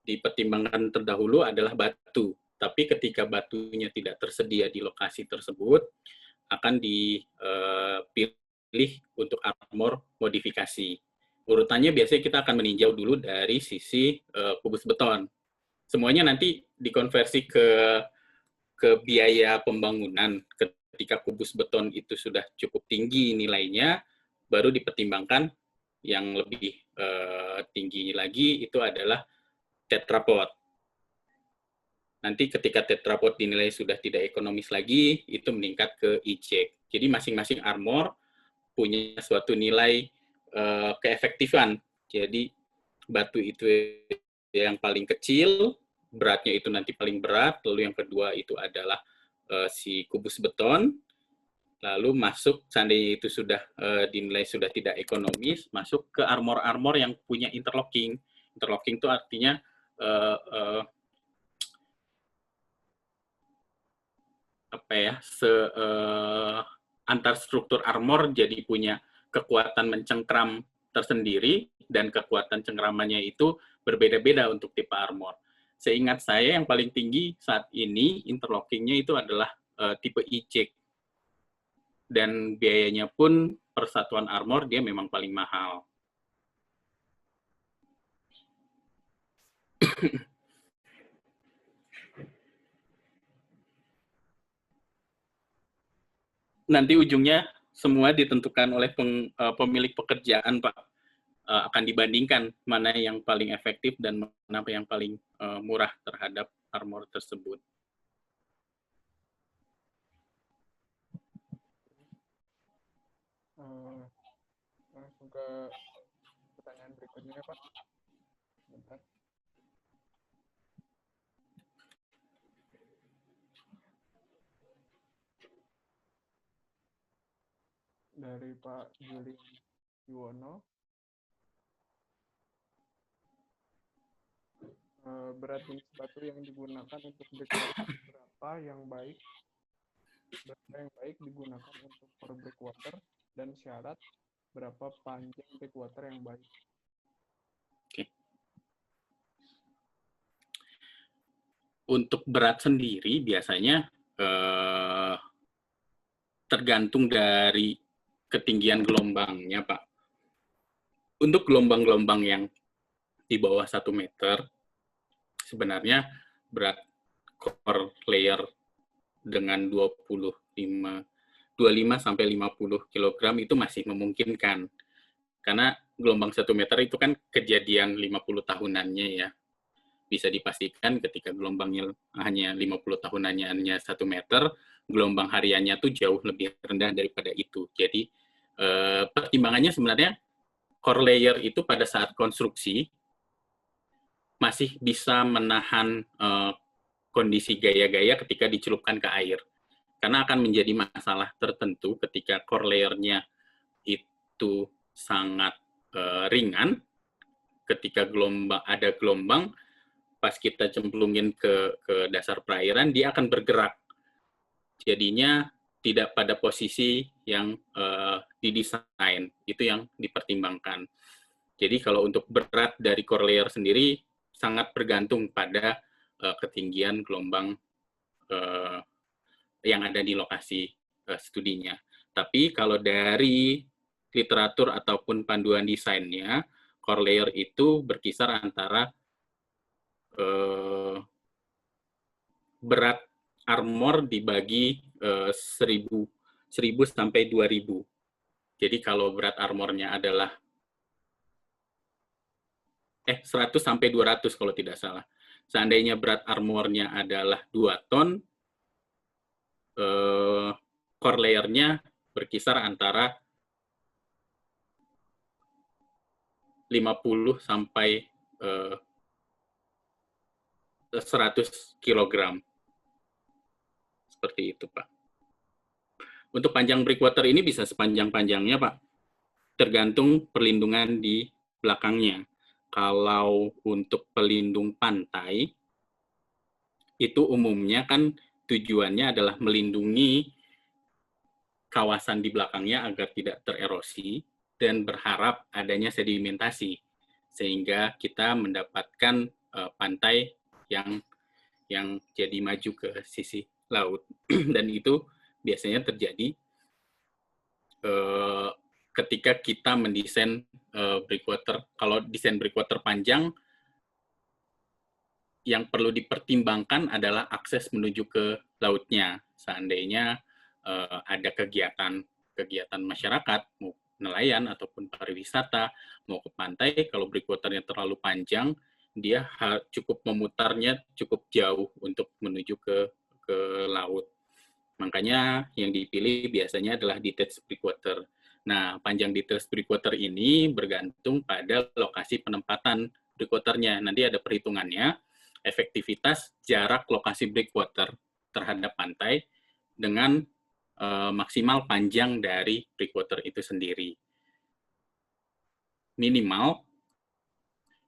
dipertimbangkan terdahulu adalah batu. Tapi ketika batunya tidak tersedia di lokasi tersebut, akan dipilih untuk armor modifikasi. Urutannya biasanya kita akan meninjau dulu dari sisi kubus beton. Semuanya nanti dikonversi ke biaya pembangunan. Ketika kubus beton itu sudah cukup tinggi nilainya, baru dipertimbangkan yang lebih tinggi lagi itu adalah tetrapod. Nanti ketika tetrapod dinilai sudah tidak ekonomis lagi, itu meningkat ke eject. Jadi masing-masing armor punya suatu nilai keefektifan. Jadi batu itu yang paling kecil, beratnya itu nanti paling berat, lalu yang kedua itu adalah si kubus beton, lalu masuk, seandainya itu sudah dinilai sudah tidak ekonomis, masuk ke armor-armor yang punya interlocking. Interlocking itu artinya antar struktur armor jadi punya kekuatan mencengkram tersendiri, dan kekuatan cengkramannya itu berbeda-beda untuk tipe armor. Seingat saya yang paling tinggi saat ini interlockingnya itu adalah tipe eject, dan biayanya pun per satuan armor dia memang paling mahal. Nanti ujungnya semua ditentukan oleh pemilik pekerjaan, Pak. Akan dibandingkan mana yang paling efektif dan mana yang paling murah terhadap armor tersebut. Langsung ke pertanyaan berikutnya, Pak. Bentar. Dari Pak Juli Yuwono. Berat jenis batu yang digunakan untuk breakwater berapa yang baik digunakan untuk per breakwater, dan syarat berapa panjang breakwater yang baik. Oke. Untuk berat sendiri biasanya tergantung dari ketinggian gelombangnya, Pak. Untuk gelombang-gelombang yang di bawah 1 meter, sebenarnya berat core layer dengan 25 sampai 50 kg itu masih memungkinkan. Karena gelombang 1 meter itu kan kejadian 50 tahunannya ya. Bisa dipastikan ketika gelombangnya hanya 50 tahunannya hanya 1 meter, gelombang hariannya tuh jauh lebih rendah daripada itu. Jadi pertimbangannya sebenarnya core layer itu pada saat konstruksi masih bisa menahan kondisi gaya-gaya ketika dicelupkan ke air. Karena akan menjadi masalah tertentu ketika core layer-nya itu sangat ringan, ketika ada gelombang, pas kita cemplungin ke dasar perairan, dia akan bergerak. Jadinya tidak pada posisi yang didesain, itu yang dipertimbangkan. Jadi kalau untuk berat dari core layer sendiri sangat bergantung pada ketinggian gelombang yang ada di lokasi studinya. Tapi kalau dari literatur ataupun panduan desainnya, core layer itu berkisar antara berat armor dibagi 1000 sampai 2000. Jadi kalau berat armornya adalah 100 sampai 200 kalau tidak salah. Seandainya berat armornya adalah 2 ton, core layer-nya berkisar antara 50 sampai 100 kg. Seperti itu, Pak. Untuk panjang breakwater ini bisa sepanjang-panjangnya, Pak. Tergantung perlindungan di belakangnya. Kalau untuk pelindung pantai, itu umumnya kan tujuannya adalah melindungi kawasan di belakangnya agar tidak tererosi dan berharap adanya sedimentasi, sehingga kita mendapatkan pantai yang jadi maju ke sisi laut. Dan itu biasanya terjadi ketika kita mendesain breakwater. Kalau desain breakwater panjang, yang perlu dipertimbangkan adalah akses menuju ke lautnya. Seandainya ada kegiatan masyarakat, mau nelayan ataupun pariwisata, mau ke pantai, kalau breakwaternya terlalu panjang, dia cukup memutarnya cukup jauh untuk menuju ke laut. Makanya yang dipilih biasanya adalah detached breakwater. Nah, panjang detached breakwater ini bergantung pada lokasi penempatan breakwaternya. Nanti ada perhitungannya, efektivitas jarak lokasi breakwater terhadap pantai dengan maksimal panjang dari breakwater itu sendiri. Minimal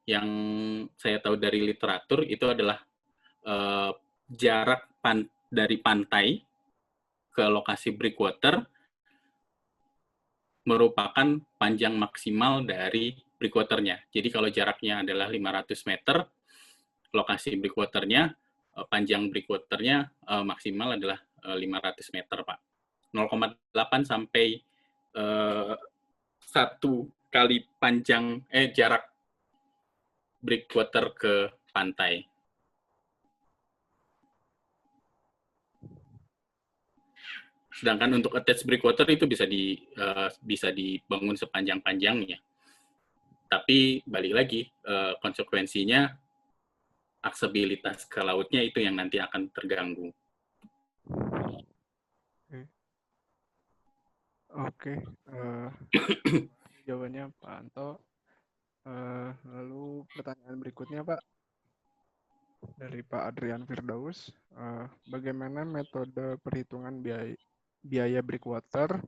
yang saya tahu dari literatur itu adalah jarak dari pantai ke lokasi breakwater merupakan panjang maksimal dari breakwaternya. Jadi kalau jaraknya adalah 500 meter, lokasi breakwaternya, panjang breakwaternya maksimal adalah 500 meter, Pak. 0,8 sampai 1 kali panjang jarak breakwater ke pantai. Sedangkan untuk attached breakwater itu bisa dibangun sepanjang-panjangnya. Tapi balik lagi, konsekuensinya aksesibilitas ke lautnya itu yang nanti akan terganggu. Oke. Jawabannya Pak Anto. Lalu pertanyaan berikutnya, Pak, dari Pak Adrian Firdaus. Bagaimana metode perhitungan biaya breakwater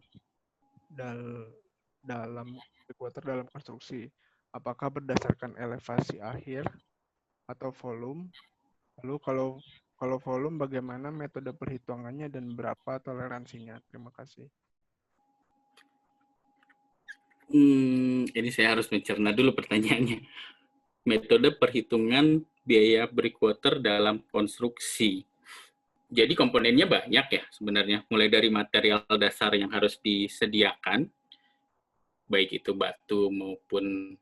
dalam breakwater dalam konstruksi? Apakah berdasarkan elevasi akhir atau volume? Lalu kalau volume, bagaimana metode perhitungannya dan berapa toleransinya? Terima kasih. Ini saya harus mencerna dulu pertanyaannya. Metode perhitungan biaya breakwater dalam konstruksi. Jadi komponennya banyak ya sebenarnya, mulai dari material dasar yang harus disediakan, baik itu batu maupun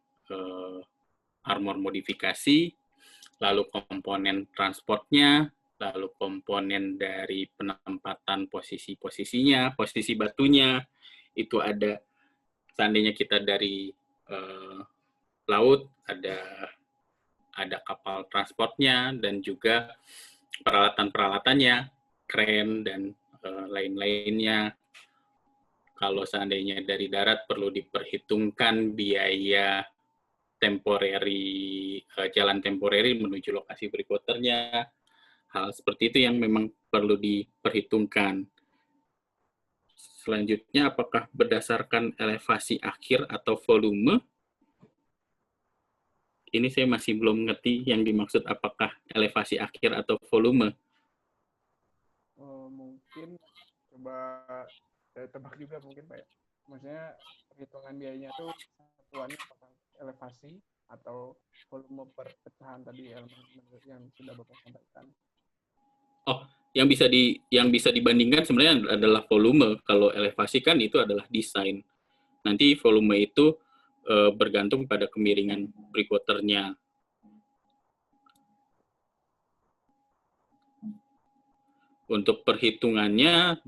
armor modifikasi, lalu komponen transportnya, lalu komponen dari penempatan posisi-posisinya, posisi batunya, itu ada seandainya kita dari laut, ada kapal transportnya, dan juga peralatan-peralatannya, kren, dan lain-lainnya. Kalau seandainya dari darat perlu diperhitungkan biaya temporary, jalan temporary menuju lokasi breakwaternya. Hal seperti itu yang memang perlu diperhitungkan. Selanjutnya, apakah berdasarkan elevasi akhir atau volume? Ini saya masih belum ngerti yang dimaksud apakah elevasi akhir atau volume. Mungkin coba saya tebak juga mungkin, Pak ya. Maksudnya perhitungan biayanya tuh satuannya apakah elevasi atau volume per pecahan tadi elemen yang sudah Bapak sampaikan. Oh, yang bisa dibandingkan sebenarnya adalah volume. Kalau elevasi kan itu adalah desain. Nanti volume itu bergantung pada kemiringan breakwaternya. Untuk perhitungannya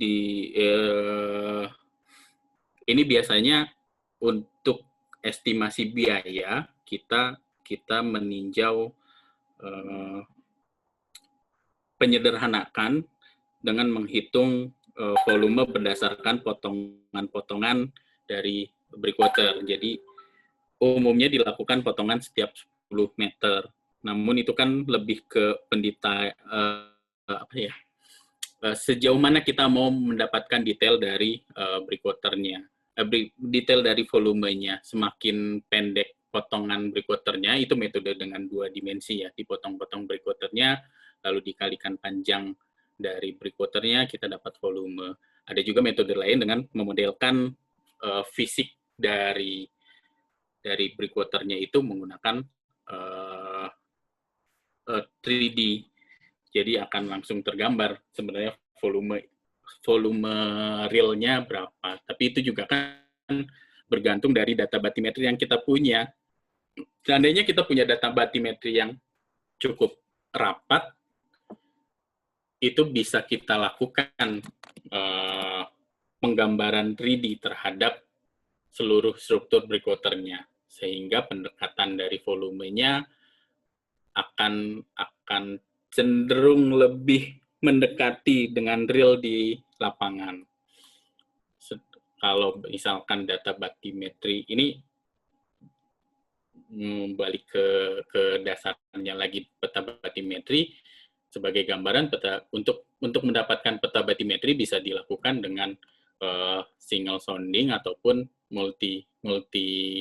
ini biasanya untuk estimasi biaya kita meninjau penyederhanakan dengan menghitung volume berdasarkan potongan-potongan dari breakwater. Jadi umumnya dilakukan potongan setiap 10 meter. Namun itu kan lebih ke sejauh mana kita mau mendapatkan detail dari breakwaternya, detail dari volumenya. Semakin pendek potongan breakwaternya, itu metode dengan 2 dimensi ya, dipotong-potong breakwaternya, lalu dikalikan panjang dari breakwaternya, kita dapat volume. Ada juga metode lain dengan memodelkan fisik dari breakwaternya itu menggunakan 3D. Jadi akan langsung tergambar sebenarnya volume realnya berapa. Tapi itu juga kan bergantung dari data batimetri yang kita punya. Seandainya kita punya data batimetri yang cukup rapat, itu bisa kita lakukan penggambaran 3D terhadap seluruh struktur breakwaternya, sehingga pendekatan dari volumenya akan cenderung lebih mendekati dengan real di lapangan. Kalau misalkan data batimetri ini balik ke dasarnya lagi, peta batimetri sebagai gambaran peta untuk mendapatkan peta batimetri bisa dilakukan dengan single sounding ataupun multi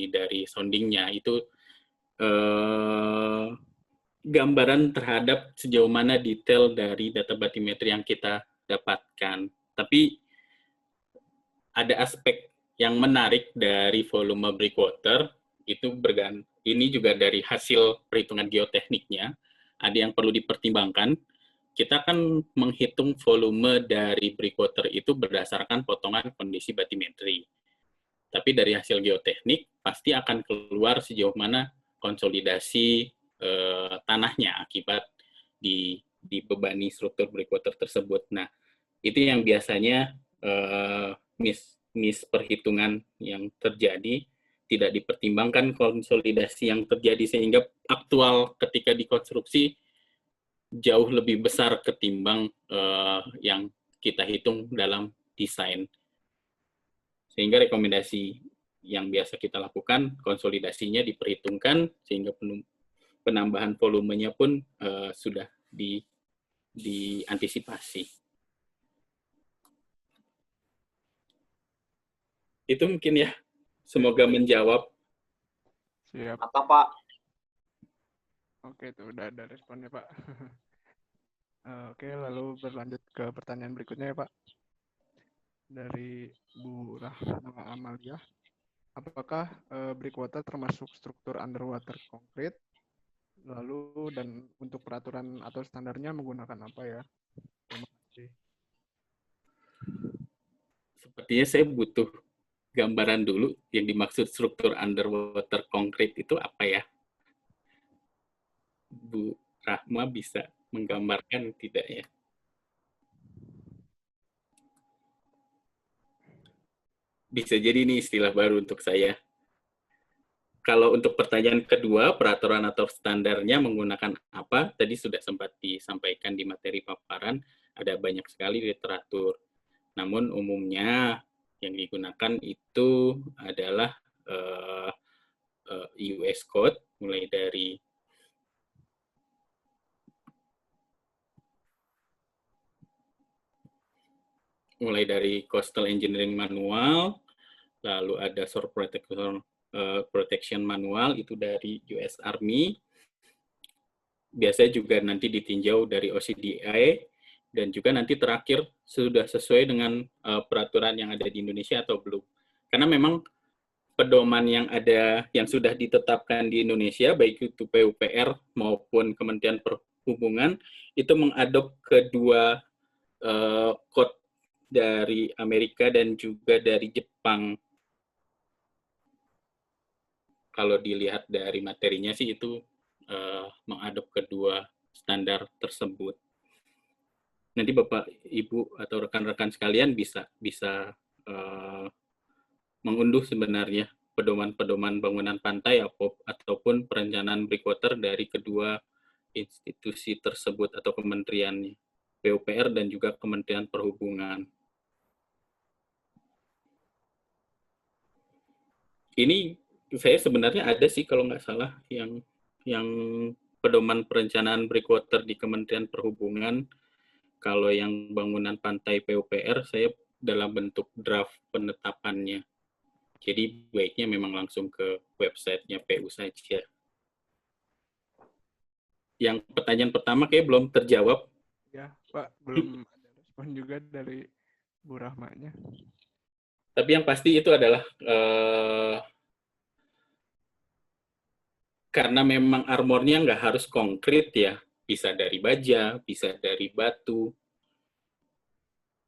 dari soundingnya. Itu gambaran terhadap sejauh mana detail dari data batimetri yang kita dapatkan. Tapi ada aspek yang menarik dari volume breakwater, itu ini juga dari hasil perhitungan geotekniknya, ada yang perlu dipertimbangkan. Kita kan menghitung volume dari breakwater itu berdasarkan potongan kondisi batimetri. Tapi dari hasil geoteknik, pasti akan keluar sejauh mana konsolidasi tanahnya akibat dibebani struktur breakwater tersebut. Nah, itu yang biasanya perhitungan yang terjadi, tidak dipertimbangkan konsolidasi yang terjadi, sehingga aktual ketika dikonstruksi jauh lebih besar ketimbang yang kita hitung dalam desain. Sehingga rekomendasi yang biasa kita lakukan, konsolidasinya diperhitungkan, sehingga penambahan volumenya pun sudah diantisipasi. Itu mungkin ya, semoga menjawab. Siap. Mantap, Pak. Oke, itu udah ada responnya, Pak. Oke, lalu berlanjut ke pertanyaan berikutnya ya, Pak. Dari Bu Rahma Amalia. Apakah breakwater termasuk struktur underwater konkret? Lalu, dan untuk peraturan atau standarnya menggunakan apa ya? Terima kasih. Sepertinya saya butuh gambaran dulu yang dimaksud struktur underwater konkret itu apa ya? Bu Rahma bisa menggambarkan tidak ya? Bisa jadi ini istilah baru untuk saya. Kalau untuk pertanyaan kedua, peraturan atau standarnya menggunakan apa? Tadi sudah sempat disampaikan di materi paparan, ada banyak sekali literatur. Namun umumnya yang digunakan itu adalah US Code, mulai dari Coastal Engineering Manual, lalu ada Shore Protection Manual, itu dari US Army, biasanya juga nanti ditinjau dari OCDI, dan juga nanti terakhir sudah sesuai dengan peraturan yang ada di Indonesia atau belum. Karena memang pedoman yang ada, yang sudah ditetapkan di Indonesia, baik itu PUPR maupun Kementerian Perhubungan, itu mengadop kedua code dari Amerika dan juga dari Jepang. Kalau dilihat dari materinya sih itu mengadop kedua standar tersebut. Nanti Bapak, Ibu, atau rekan-rekan sekalian bisa mengunduh sebenarnya pedoman-pedoman bangunan pantai ataupun perencanaan breakwater dari kedua institusi tersebut atau kementeriannya, PUPR dan juga Kementerian Perhubungan. Ini saya sebenarnya ada sih kalau nggak salah yang pedoman perencanaan breakwater di Kementerian Perhubungan. Kalau yang bangunan pantai PUPR saya dalam bentuk draft penetapannya. Jadi baiknya memang langsung ke websitenya PU saja. Yang pertanyaan pertama kayak belum terjawab. Ya, Pak, belum ada respon juga dari Bu Rahmanya. Tapi yang pasti itu adalah karena memang armornya nggak harus konkret ya, bisa dari baja, bisa dari batu.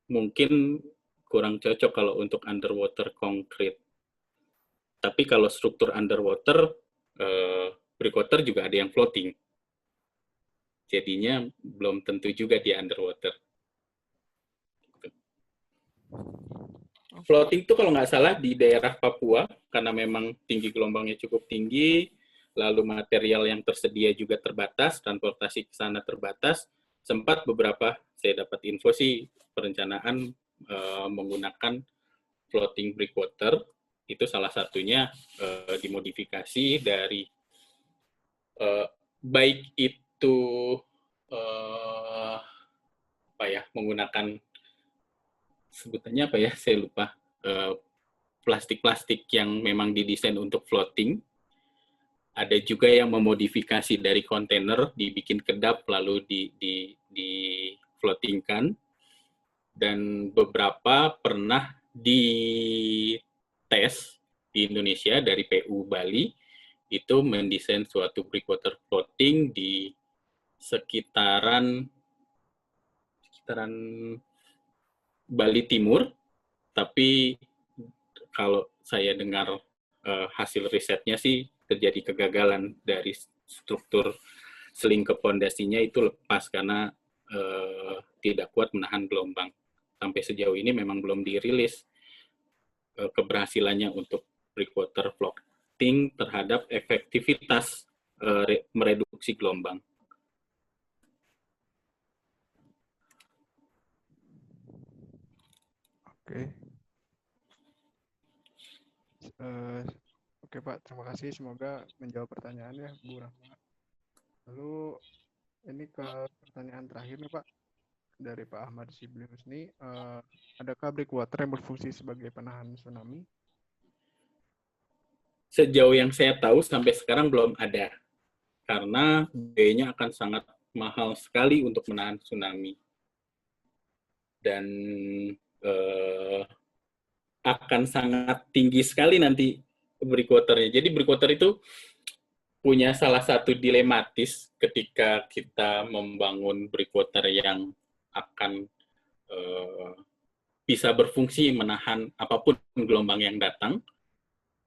Mungkin kurang cocok kalau untuk underwater konkret. Tapi kalau struktur underwater, breakwater juga ada yang floating. Jadinya belum tentu juga di underwater. Floating itu kalau nggak salah di daerah Papua, karena memang tinggi gelombangnya cukup tinggi, lalu material yang tersedia juga terbatas, transportasi ke sana terbatas. Sempat beberapa saya dapat info sih perencanaan menggunakan floating breakwater, itu salah satunya dimodifikasi dari baik itu menggunakan sebutannya apa ya, saya lupa, plastik-plastik yang memang didesain untuk floating. Ada juga yang memodifikasi dari kontainer, dibikin kedap lalu di floatingkan. Dan beberapa pernah dites di Indonesia dari PU Bali, itu mendesain suatu breakwater floating di sekitaran Bali Timur, tapi kalau saya dengar hasil risetnya sih terjadi kegagalan dari struktur seling ke pondasinya itu lepas karena tidak kuat menahan gelombang. Sampai sejauh ini memang belum dirilis keberhasilannya untuk breakwater floating terhadap efektivitas mereduksi gelombang. Oke. Oke Pak, terima kasih. Semoga menjawab pertanyaannya Bu Rahma. Lalu ini ke pertanyaan terakhir nih Pak, dari Pak Ahmad Shibli Husni. Adakah breakwater yang berfungsi sebagai penahan tsunami? Sejauh yang saya tahu sampai sekarang belum ada, karena biayanya akan sangat mahal sekali untuk menahan tsunami. Dan akan sangat tinggi sekali nanti breakwaternya. Jadi breakwater itu punya salah satu dilematis ketika kita membangun breakwater yang akan bisa berfungsi menahan apapun gelombang yang datang,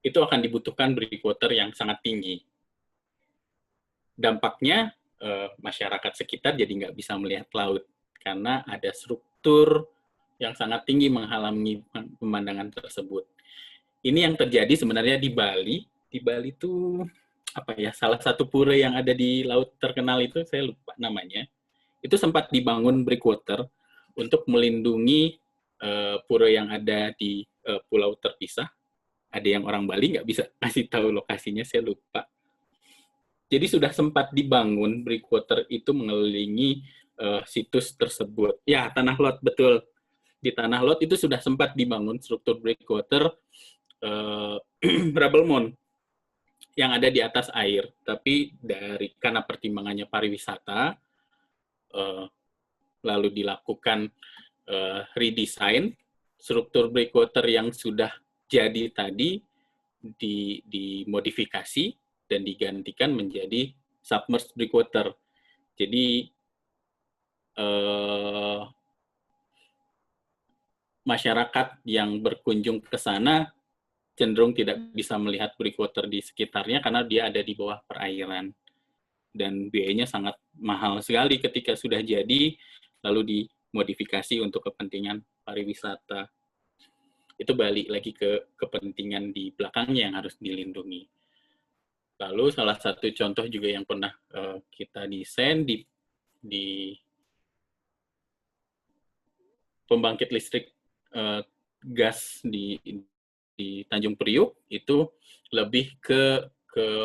itu akan dibutuhkan breakwater yang sangat tinggi. Dampaknya masyarakat sekitar jadi nggak bisa melihat laut karena ada struktur yang sangat tinggi menghalangi pemandangan tersebut. Ini yang terjadi sebenarnya di Bali. Di Bali itu apa ya, salah satu pura yang ada di laut terkenal itu, saya lupa namanya. Itu sempat dibangun breakwater untuk melindungi pura yang ada di pulau terpisah. Ada yang orang Bali nggak bisa kasih tahu lokasinya, saya lupa. Jadi sudah sempat dibangun breakwater itu mengelilingi situs tersebut. Ya, Tanah Lot, betul. Di Tanah Lot itu sudah sempat dibangun struktur breakwater rubble mound yang ada di atas air. Tapi karena pertimbangannya pariwisata, lalu dilakukan redesign, struktur breakwater yang sudah jadi tadi dimodifikasi dan digantikan menjadi submerged breakwater. Jadi masyarakat yang berkunjung ke sana cenderung tidak bisa melihat breakwater di sekitarnya karena dia ada di bawah perairan. Dan biayanya sangat mahal sekali ketika sudah jadi, lalu dimodifikasi untuk kepentingan pariwisata. Itu balik lagi ke kepentingan di belakangnya yang harus dilindungi. Lalu salah satu contoh juga yang pernah kita desain di pembangkit listrik gas di Tanjung Priuk, itu lebih ke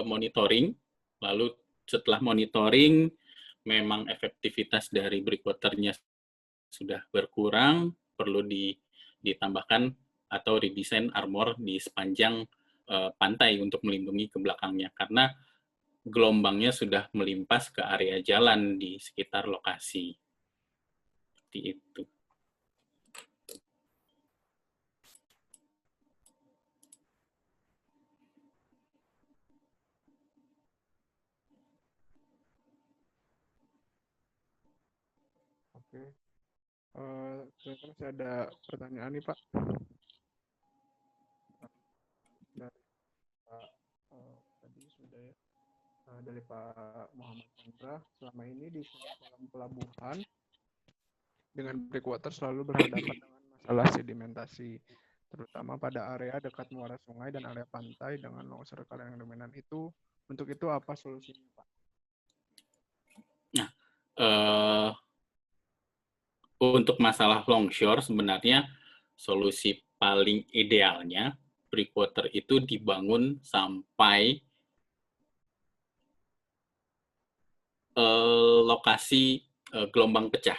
monitoring. Lalu setelah monitoring memang efektivitas dari breakwater-nya sudah berkurang, perlu ditambahkan atau redesign armor di sepanjang pantai untuk melindungi ke belakangnya karena gelombangnya sudah melimpas ke area jalan di sekitar lokasi. Seperti itu. Oke. Terus saya ada pertanyaan nih Pak. Dari Pak tadi sudah ya. Dari Pak Muhammad Chandra, selama ini di kolam pelabuhan dengan breakwater selalu berhadapan dengan masalah sedimentasi, terutama pada area dekat muara sungai dan area pantai dengan longsor yang dominan itu Untuk itu apa solusinya, Pak? Nah, untuk masalah longshore sebenarnya solusi paling idealnya breakwater itu dibangun sampai lokasi gelombang pecah.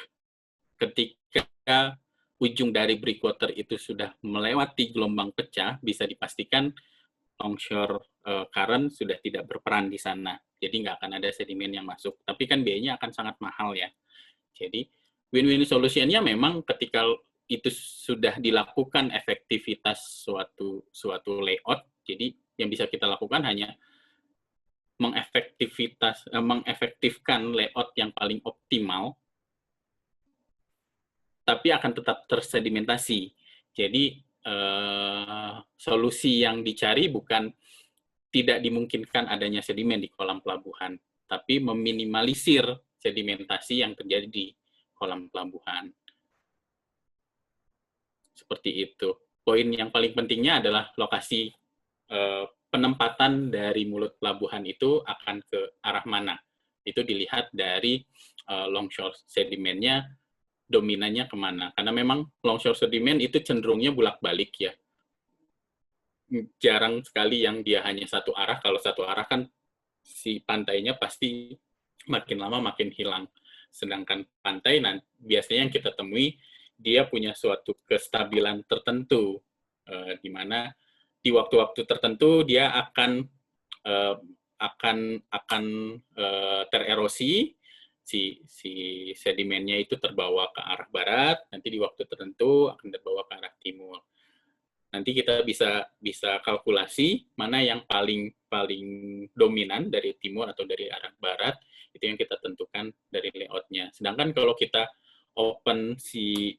Ketika ujung dari breakwater itu sudah melewati gelombang pecah, bisa dipastikan longshore current sudah tidak berperan di sana. Jadi nggak akan ada sedimen yang masuk. Tapi kan biayanya akan sangat mahal ya. Jadi win-win solutionnya memang ketika itu sudah dilakukan efektivitas suatu layout, jadi yang bisa kita lakukan hanya mengefektifkan layout yang paling optimal, tapi akan tetap tersedimentasi. Jadi solusi yang dicari bukan tidak dimungkinkan adanya sedimen di kolam pelabuhan, tapi meminimalisir sedimentasi yang terjadi di kolam pelabuhan. Seperti itu. Poin yang paling pentingnya adalah lokasi penempatan dari mulut pelabuhan itu akan ke arah mana. Itu dilihat dari longshore sedimennya, dominannya kemana. Karena memang longshore sedimen itu cenderungnya bolak-balik ya. Jarang sekali yang dia hanya satu arah. Kalau satu arah kan si pantainya pasti makin lama makin hilang. Sedangkan pantai biasanya yang kita temui dia punya suatu kestabilan tertentu, di mana di waktu-waktu tertentu dia akan tererosi, si sedimennya itu terbawa ke arah barat, nanti di waktu tertentu akan terbawa ke arah timur. Nanti kita bisa kalkulasi mana yang paling dominan dari timur atau dari arah barat, itu yang kita tentukan dari layoutnya. Sedangkan kalau kita open si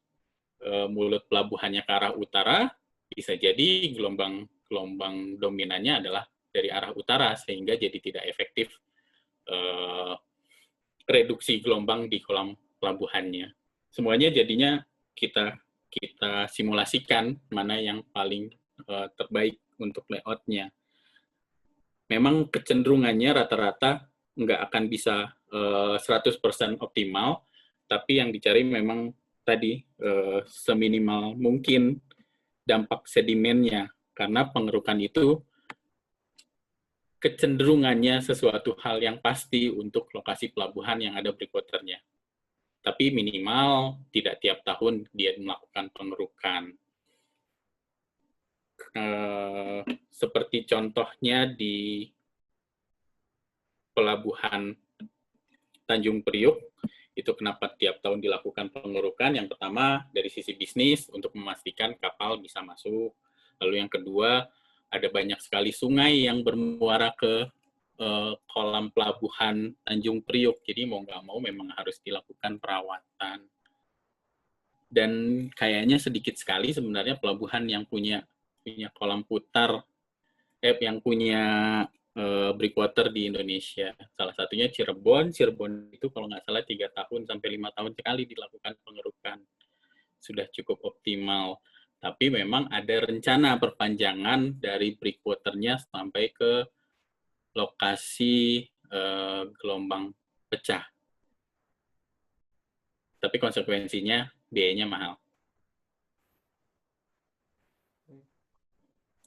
mulut pelabuhannya ke arah utara, bisa jadi gelombang dominannya adalah dari arah utara, sehingga jadi tidak efektif reduksi gelombang di kolam pelabuhannya. Semuanya jadinya kita simulasikan mana yang paling terbaik untuk layoutnya. Memang kecenderungannya rata-rata nggak akan bisa 100% optimal, tapi yang dicari memang tadi seminimal mungkin dampak sedimennya, karena pengerukan itu kecenderungannya sesuatu hal yang pasti untuk lokasi pelabuhan yang ada breakwater-nya. Tapi minimal tidak tiap tahun dia melakukan pengerukan. Seperti contohnya di pelabuhan Tanjung Priuk, itu kenapa tiap tahun dilakukan pengerukan. Yang pertama dari sisi bisnis untuk memastikan kapal bisa masuk. Lalu yang kedua, ada banyak sekali sungai yang bermuara ke kolam pelabuhan Tanjung Priuk. Jadi mau nggak mau memang harus dilakukan perawatan. Dan kayaknya sedikit sekali sebenarnya pelabuhan yang punya kolam putar, yang punya breakwater di Indonesia. Salah satunya Cirebon. Cirebon itu kalau nggak salah 3 tahun sampai 5 tahun sekali dilakukan pengerukan. Sudah cukup optimal. Tapi memang ada rencana perpanjangan dari breakwater-nya sampai ke lokasi gelombang pecah. Tapi konsekuensinya biayanya mahal.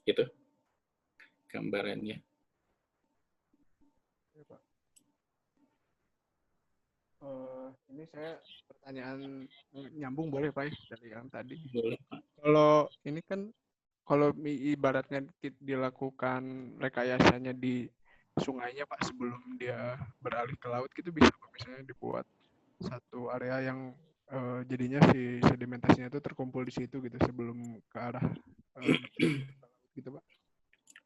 Itu gambarannya. Ya, Pak. Ini saya pertanyaan nyambung boleh Pak ya, dari yang tadi. Boleh, Pak. Kalau ini kan kalau ibaratnya dilakukan rekayasanya di sungainya Pak sebelum dia beralih ke laut gitu bisa Pak, misalnya dibuat satu area yang jadinya si sedimentasinya itu terkumpul di situ gitu sebelum ke arah gitu Pak.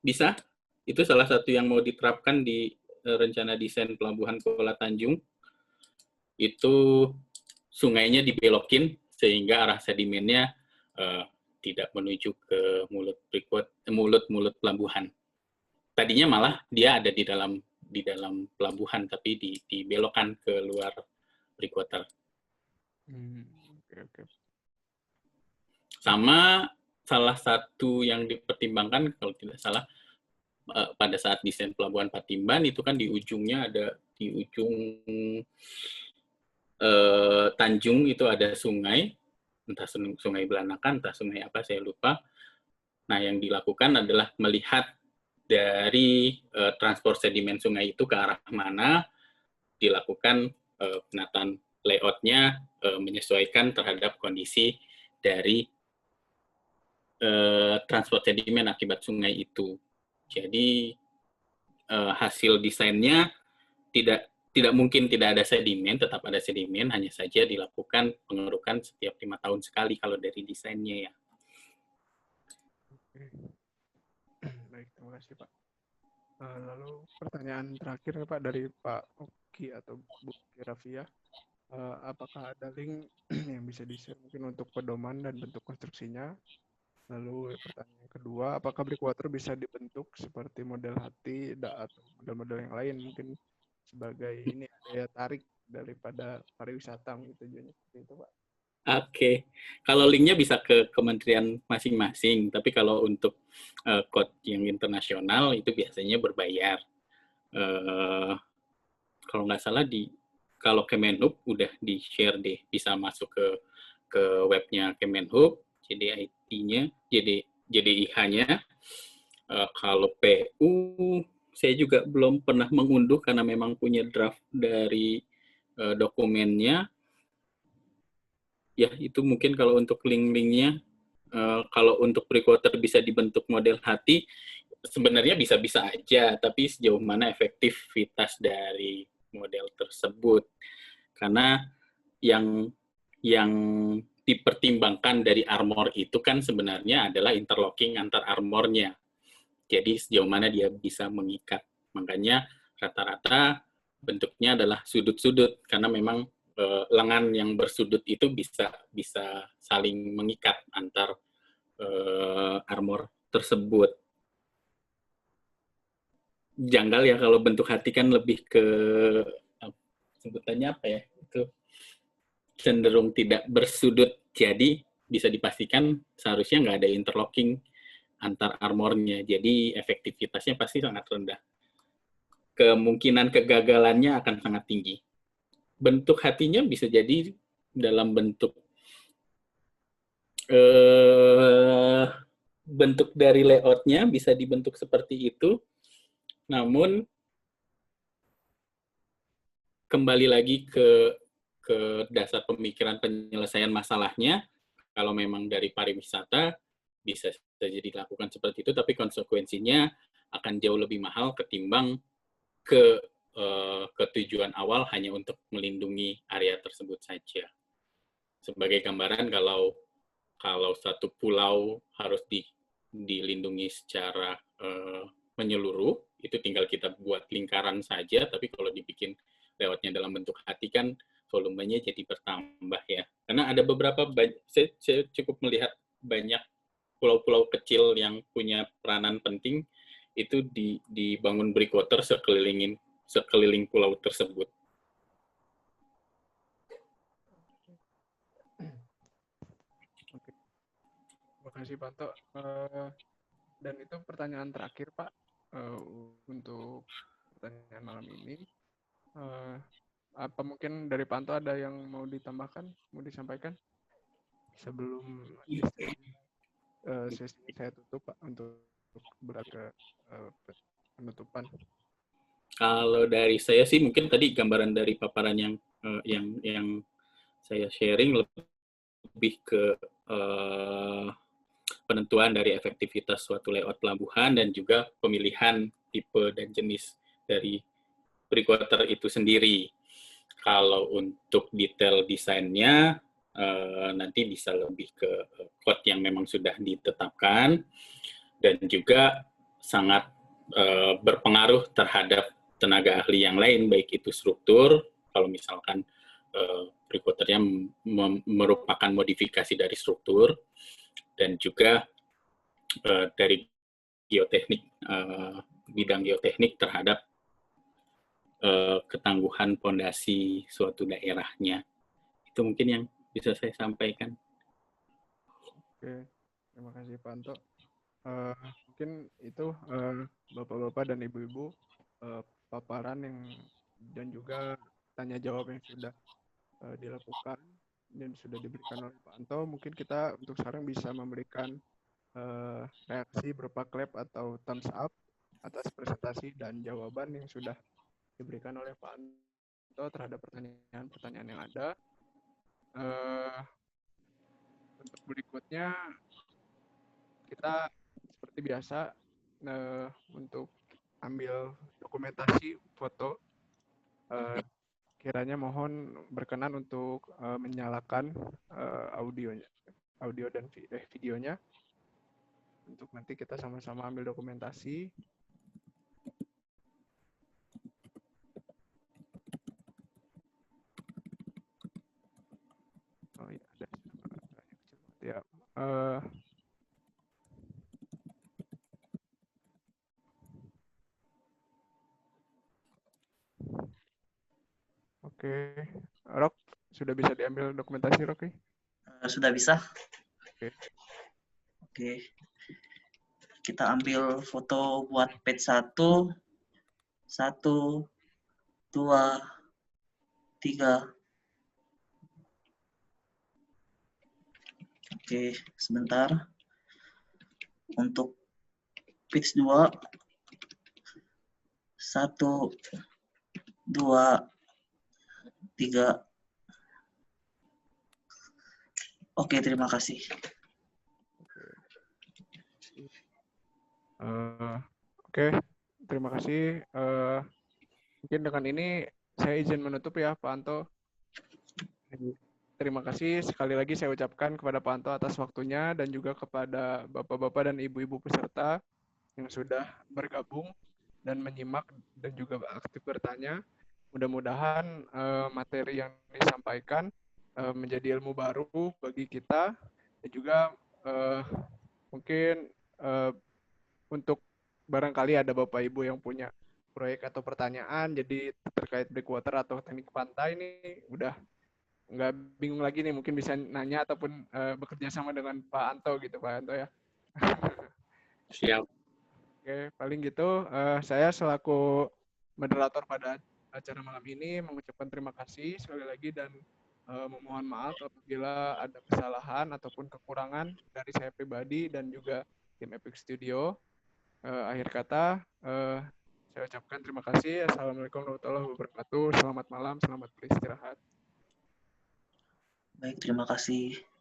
Bisa. Itu salah satu yang mau diterapkan di rencana desain pelabuhan Kuala Tanjung. Itu sungainya dibelokin sehingga arah sedimennya tidak menuju ke mulut pelabuhan. Tadinya malah dia ada di dalam pelabuhan, tapi dibelokkan ke luar breakwater. Okay. Sama salah satu yang dipertimbangkan kalau tidak salah pada saat desain pelabuhan Patimban itu kan di ujungnya ada di ujung Tanjung itu ada sungai, entah sungai Belanakan, entah sungai apa saya lupa. Nah, yang dilakukan adalah melihat dari transport sedimen sungai itu ke arah mana, dilakukan penataan layout-nya menyesuaikan terhadap kondisi dari transport sedimen akibat sungai itu. Jadi hasil desainnya tidak mungkin tidak ada sedimen, tetap ada sedimen, hanya saja dilakukan pengerukan setiap 5 tahun sekali kalau dari desainnya ya. Oke. Baik, terima kasih Pak. Lalu pertanyaan terakhir Pak dari Pak Oki atau Bu Rafia. Apakah ada link yang bisa di-share mungkin untuk pedoman dan bentuk konstruksinya? Lalu pertanyaan kedua, apakah breakwater bisa dibentuk seperti model hati atau model-model yang lain mungkin sebagai ini daya tarik daripada pariwisata gitu tujuannya seperti itu Pak. Oke, kalau linknya bisa ke kementerian masing-masing, tapi kalau untuk code yang internasional itu biasanya berbayar. Kalau nggak salah kalau Kemenhub udah di-share deh, bisa masuk ke webnya Kemenhub, JDIT-nya, JDIH-nya. Kalau PU, saya juga belum pernah mengunduh karena memang punya draft dari dokumennya. Ya, itu mungkin kalau untuk link-linknya. Kalau untuk breakwater bisa dibentuk model hati, sebenarnya bisa-bisa aja, tapi sejauh mana efektivitas dari model tersebut. Karena yang dipertimbangkan dari armor itu kan sebenarnya adalah interlocking antar armornya. Jadi sejauh mana dia bisa mengikat. Makanya rata-rata bentuknya adalah sudut-sudut, karena memang lengan yang bersudut itu bisa saling mengikat antar armor tersebut. Janggal ya kalau bentuk hati kan lebih ke sebutannya apa ya, itu cenderung tidak bersudut, jadi bisa dipastikan seharusnya nggak ada interlocking antar armornya, jadi efektivitasnya pasti sangat rendah. Kemungkinan kegagalannya akan sangat tinggi. Bentuk hatinya bisa jadi dalam bentuk bentuk dari layout-nya bisa dibentuk seperti itu, namun kembali lagi ke dasar pemikiran penyelesaian masalahnya. Kalau memang dari pariwisata bisa saja dilakukan seperti itu, tapi konsekuensinya akan jauh lebih mahal ketimbang ke tujuan awal hanya untuk melindungi area tersebut saja. Sebagai gambaran, kalau satu pulau harus dilindungi secara menyeluruh, itu tinggal kita buat lingkaran saja, tapi kalau dibikin lewatnya dalam bentuk hati kan volumenya jadi bertambah ya. Karena ada beberapa, saya cukup melihat banyak pulau-pulau kecil yang punya peranan penting, itu dibangun breakwater sekeliling pulau tersebut. Oke. Terima kasih Pak Anto. Dan itu pertanyaan terakhir Pak untuk pertanyaan malam ini. Apa mungkin dari Pak Anto ada yang mau ditambahkan, mau disampaikan sebelum sesi saya tutup Pak untuk berat ke penutupan. Kalau dari saya sih mungkin tadi gambaran dari paparan yang saya sharing lebih ke penentuan dari efektivitas suatu layout pelabuhan dan juga pemilihan tipe dan jenis dari breakwater itu sendiri. Kalau untuk detail desainnya nanti bisa lebih ke code yang memang sudah ditetapkan dan juga sangat berpengaruh terhadap tenaga ahli yang lain, baik itu struktur, kalau misalkan breakwaternya merupakan modifikasi dari struktur, dan juga dari geoteknik, bidang geoteknik terhadap ketangguhan pondasi suatu daerahnya. Itu mungkin yang bisa saya sampaikan. Oke, terima kasih Pak Anto. mungkin itu bapak-bapak dan ibu-ibu paparan yang dan juga tanya jawab yang sudah dilakukan dan sudah diberikan oleh Pak Anto. Mungkin kita untuk sekarang bisa memberikan reaksi berupa clap atau thumbs up atas presentasi dan jawaban yang sudah diberikan oleh Pak Anto terhadap pertanyaan-pertanyaan yang ada. Untuk berikutnya kita seperti biasa untuk ambil dokumentasi foto. Kiranya mohon berkenan untuk menyalakan audio dan videonya untuk nanti kita sama-sama ambil dokumentasi. Oh iya, ada kecil ya. Oke, Rok, sudah bisa diambil dokumentasi, Rok? Sudah bisa. Oke. Oke. Kita ambil foto buat page 1. 1, 2, 3. Oke, sebentar. Untuk page 2. 1, 2, 3. Oke, terima kasih. Oke, terima kasih. Mungkin dengan ini saya izin menutup ya, Pak Anto. Terima kasih sekali lagi saya ucapkan kepada Pak Anto atas waktunya dan juga kepada bapak-bapak dan ibu-ibu peserta yang sudah bergabung dan menyimak dan juga aktif bertanya. Mudah-mudahan materi yang disampaikan menjadi ilmu baru bagi kita dan juga mungkin untuk barangkali ada Bapak Ibu yang punya proyek atau pertanyaan jadi terkait breakwater atau teknik pantai ini udah nggak bingung lagi nih, mungkin bisa nanya ataupun bekerja sama dengan Pak Anto gitu, Pak Anto ya. Siap. Oke, paling gitu saya selaku moderator pada acara malam ini mengucapkan terima kasih sekali lagi dan memohon maaf apabila ada kesalahan ataupun kekurangan dari saya pribadi dan juga tim Epic Studio. Akhir kata, saya ucapkan terima kasih. Assalamualaikum warahmatullahi wabarakatuh. Selamat malam, selamat beristirahat. Baik, terima kasih.